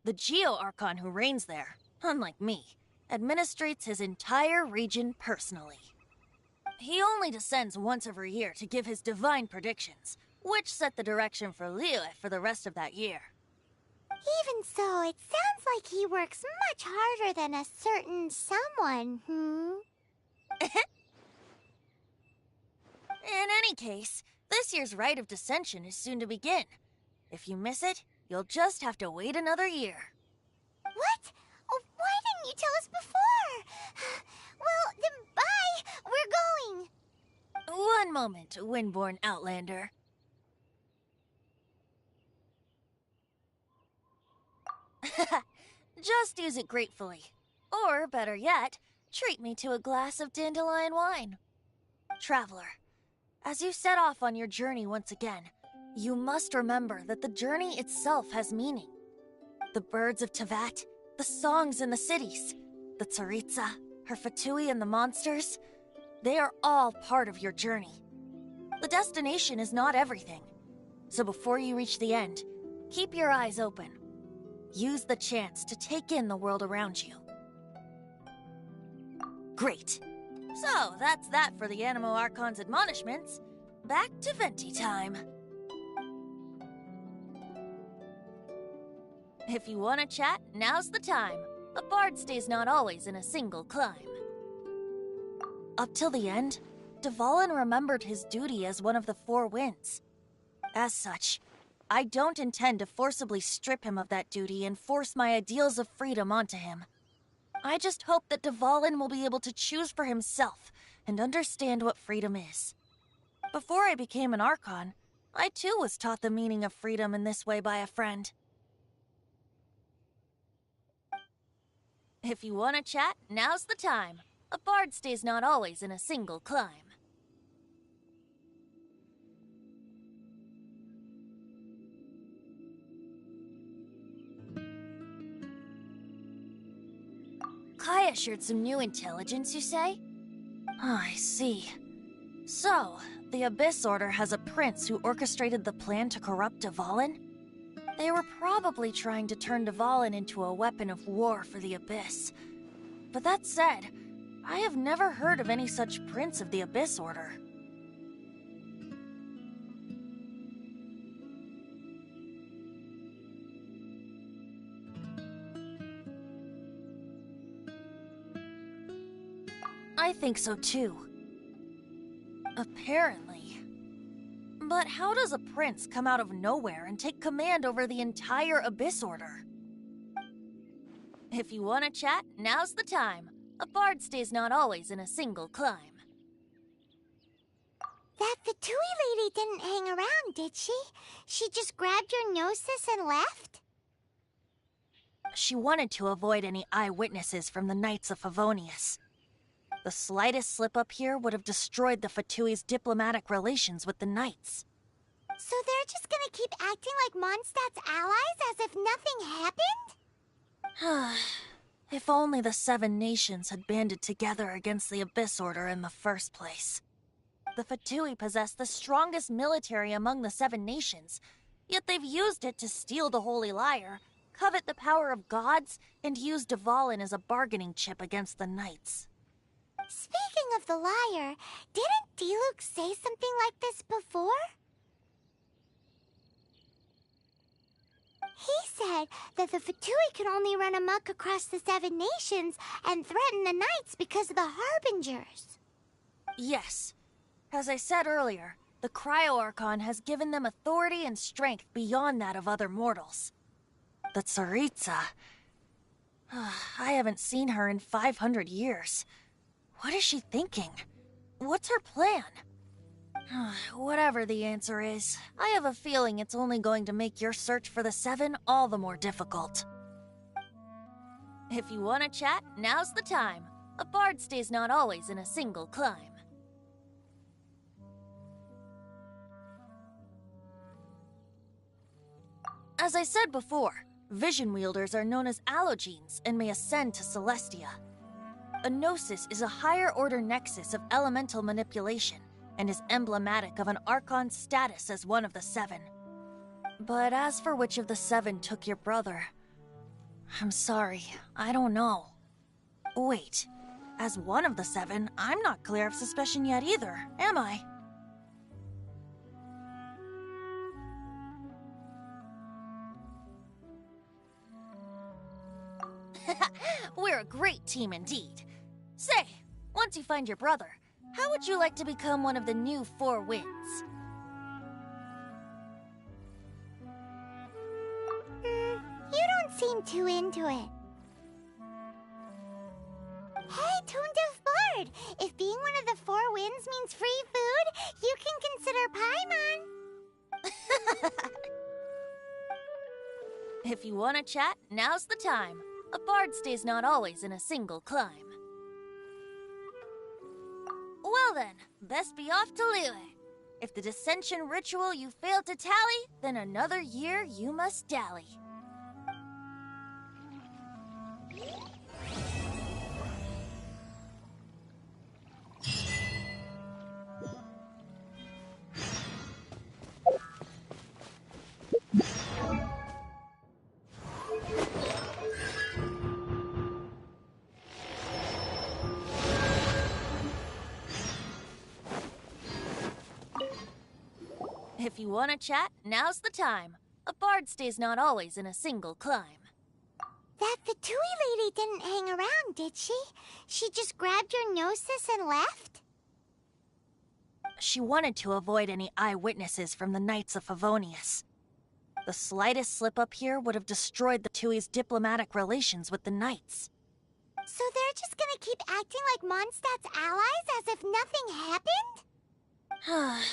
The Geo-Archon who reigns there, unlike me, administrates his entire region personally. He only descends once every year to give his divine predictions, which set the direction for Liyue for the rest of that year. Even so, it sounds like he works much harder than a certain someone, In any case, this year's Rite of Descension is soon to begin. If you miss it, you'll just have to wait another year. What? Oh, why didn't you tell us before? Well, then bye! We're going! One moment, Windborn Outlander. Just use it gratefully. Or, better yet, treat me to a glass of dandelion wine. Traveler, as you set off on your journey once again, you must remember that the journey itself has meaning. The birds of Teyvat, the songs in the cities, the Tsaritsa, her Fatui and the monsters, they are all part of your journey. The destination is not everything. So before you reach the end, keep your eyes open. Use the chance to take in the world around you. Great. So, that's that for the Anemo Archon's admonishments. Back to Venti time. If you want to chat, now's the time. A bard stays not always in a single climb. Up till the end, Dvalin remembered his duty as one of the Four Winds. As such, I don't intend to forcibly strip him of that duty and force my ideals of freedom onto him. I just hope that Dvalin will be able to choose for himself and understand what freedom is. Before I became an Archon, I too was taught the meaning of freedom in this way by a friend. If you want to chat, now's the time. A bard stays not always in a single climb. Kaya shared some new intelligence, you say? Oh, I see. So, the Abyss Order has a prince who orchestrated the plan to corrupt Dvalin? They were probably trying to turn Dvalin into a weapon of war for the Abyss. But that said, I have never heard of any such prince of the Abyss Order. I think so too. Apparently. But how does a prince come out of nowhere and take command over the entire Abyss Order? If you want to chat, now's the time. A bard stays not always in a single climb. That Fatui lady didn't hang around, did she? She just grabbed your gnosis and left? She wanted to avoid any eyewitnesses from the Knights of Favonius. The slightest slip-up here would have destroyed the Fatui's diplomatic relations with the Knights. So they're just gonna keep acting like Mondstadt's allies as if nothing happened? If only the Seven Nations had banded together against the Abyss Order in the first place. The Fatui possess the strongest military among the Seven Nations, yet they've used it to steal the Holy Lyre, covet the power of gods, and use Dvalin as a bargaining chip against the Knights. Speaking of the lyre, didn't Diluc say something like this before? He said that the Fatui could only run amok across the Seven Nations and threaten the Knights because of the Harbingers. Yes. As I said earlier, the Cryo-Archon has given them authority and strength beyond that of other mortals. The Tsaritsa... I haven't seen her in 500 years. What is she thinking? What's her plan? Whatever the answer is, I have a feeling it's only going to make your search for the Seven all the more difficult. If you want to chat, now's the time. A bard stays not always in a single climb. As I said before, vision wielders are known as allogenes and may ascend to Celestia. A gnosis is a higher-order nexus of elemental manipulation and is emblematic of an Archon's status as one of the Seven. But as for which of the Seven took your brother, I'm sorry, I don't know. Wait, as one of the Seven, I'm not clear of suspicion yet either, am I? We're a great team indeed. Say, once you find your brother, how would you like to become one of the new Four Winds? You don't seem too into it. Hey, Toonduff Bard! If being one of the Four Winds means free food, you can consider Paimon. If you want to chat, now's the time. A bard stays not always in a single climb. Well then, best be off to Liyue. If the dissension ritual you fail to tally, then another year you must dally. If you want to chat, now's the time. A bard stays not always in a single climb. That Fatui lady didn't hang around, did she? She just grabbed your gnosis and left? She wanted to avoid any eyewitnesses from the Knights of Favonius. The slightest slip up here would have destroyed the Tui's diplomatic relations with the Knights. So they're just gonna keep acting like Mondstadt's allies as if nothing happened?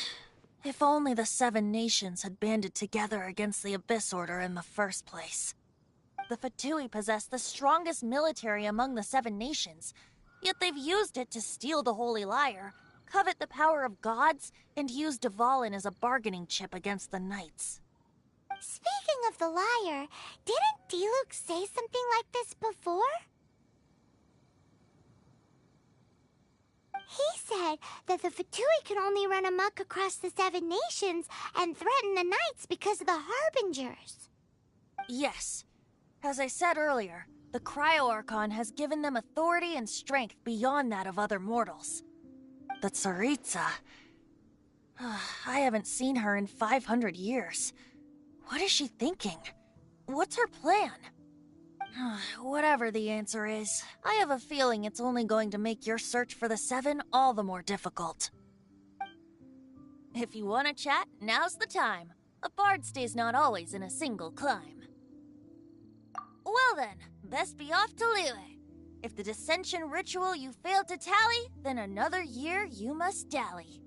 If only the Seven Nations had banded together against the Abyss Order in the first place. The Fatui possess the strongest military among the Seven Nations, yet they've used it to steal the Holy Lyre, covet the power of gods, and use Dvalin as a bargaining chip against the Knights. Speaking of the lyre, didn't Diluc say something like this before? He said that the Fatui can only run amok across the Seven Nations and threaten the Knights because of the Harbingers. Yes. As I said earlier, the Cryo-Archon has given them authority and strength beyond that of other mortals. The Tsaritsa... I haven't seen her in 500 years. What is she thinking? What's her plan? Whatever the answer is, I have a feeling it's only going to make your search for the Seven all the more difficult. If you want to chat, now's the time. A bard stays not always in a single climb. Well then, best be off to Liyue. If the dissension ritual you failed to tally, then another year you must dally.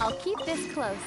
I'll keep this close.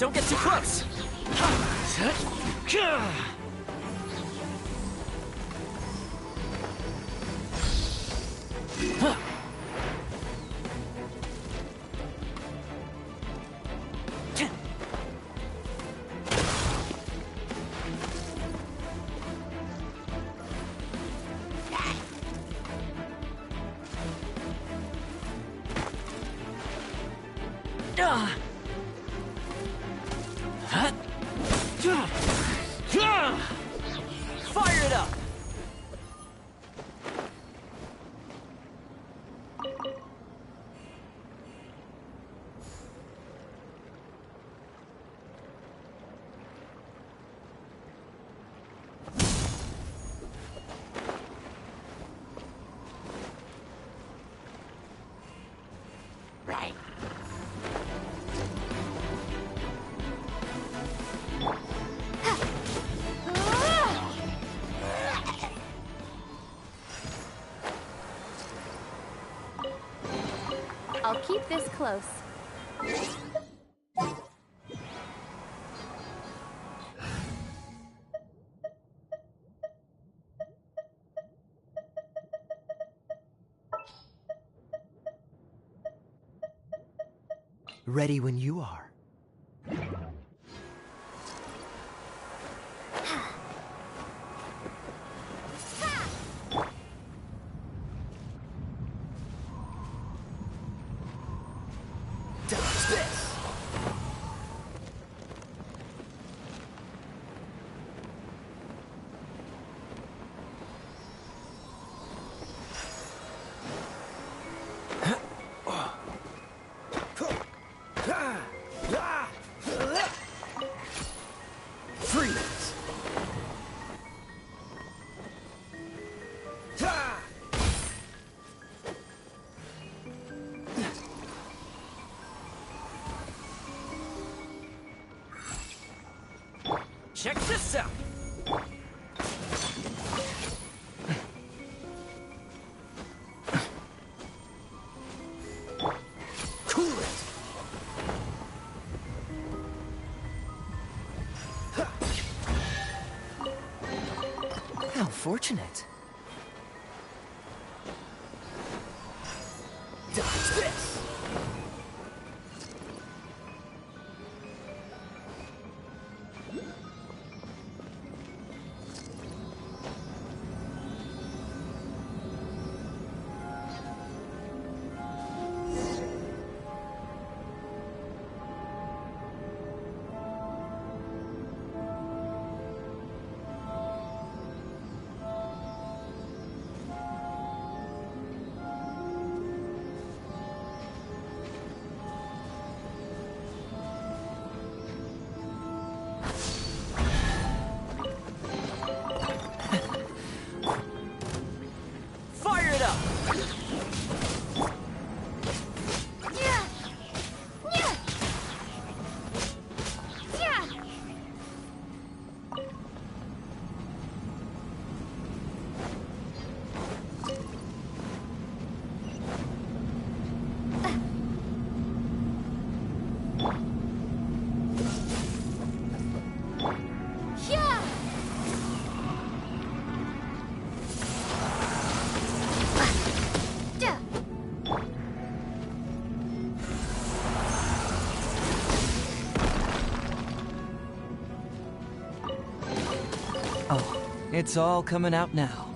Don't get too close! Fire it up! Right. I'll keep this close. Ready when you are. Freeze! Check this out! Cool it! How fortunate. Dodge this! Fire it up! Oh, it's all coming out now.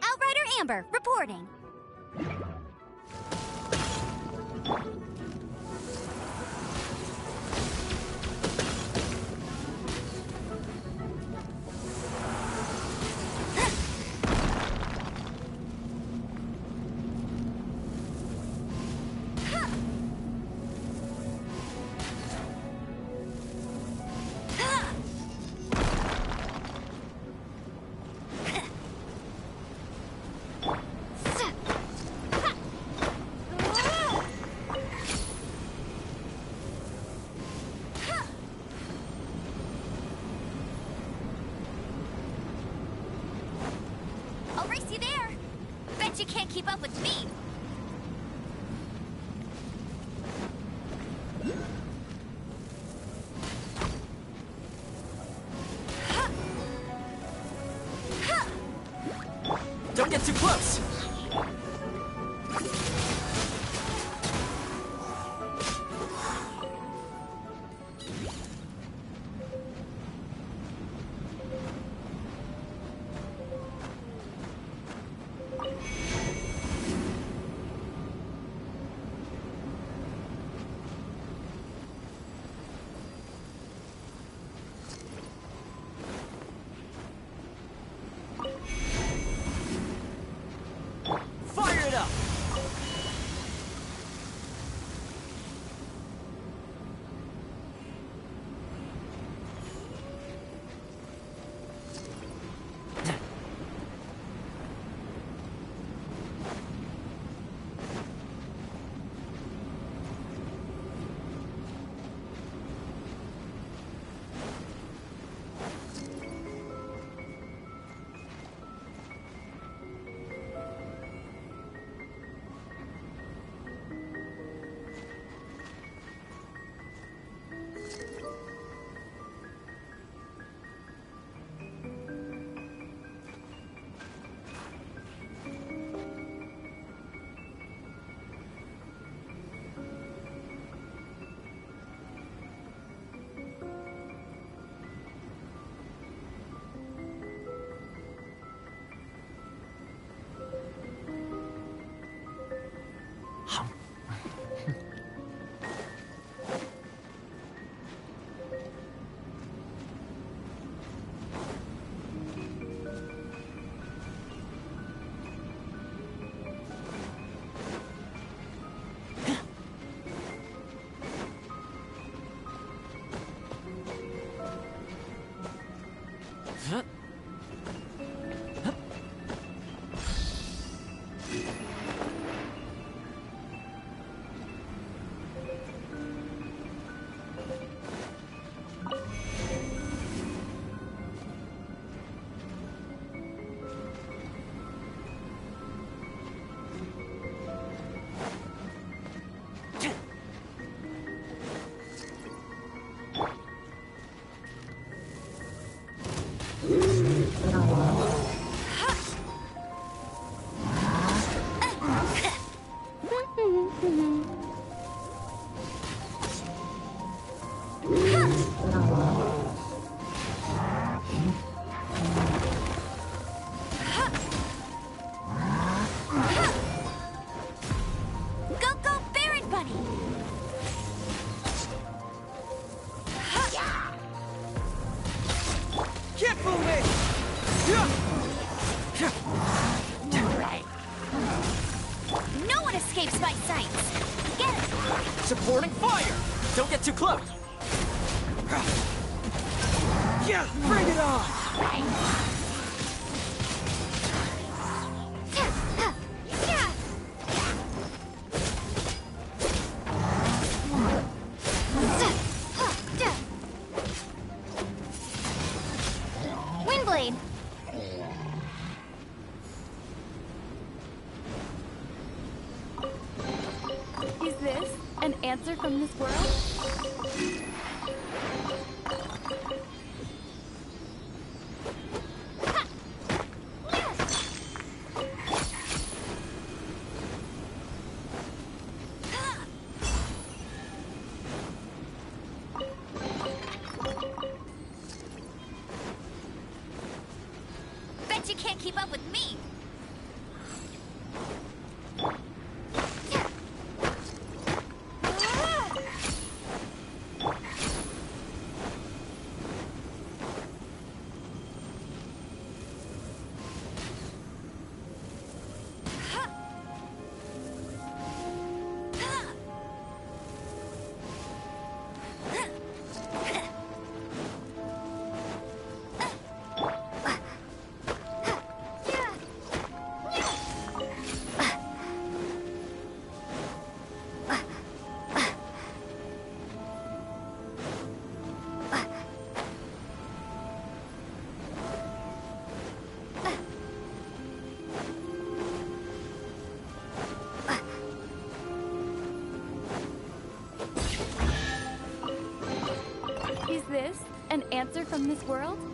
Outrider Amber, reporting. Bet you can't keep up with me! Don't get too close! Fire it up! No one escapes my sights! Get it! Supporting fire! Don't get too close! Yeah, bring it on! Windblade! Is this an answer from this world? Bet you can't keep up with me! answer from this world?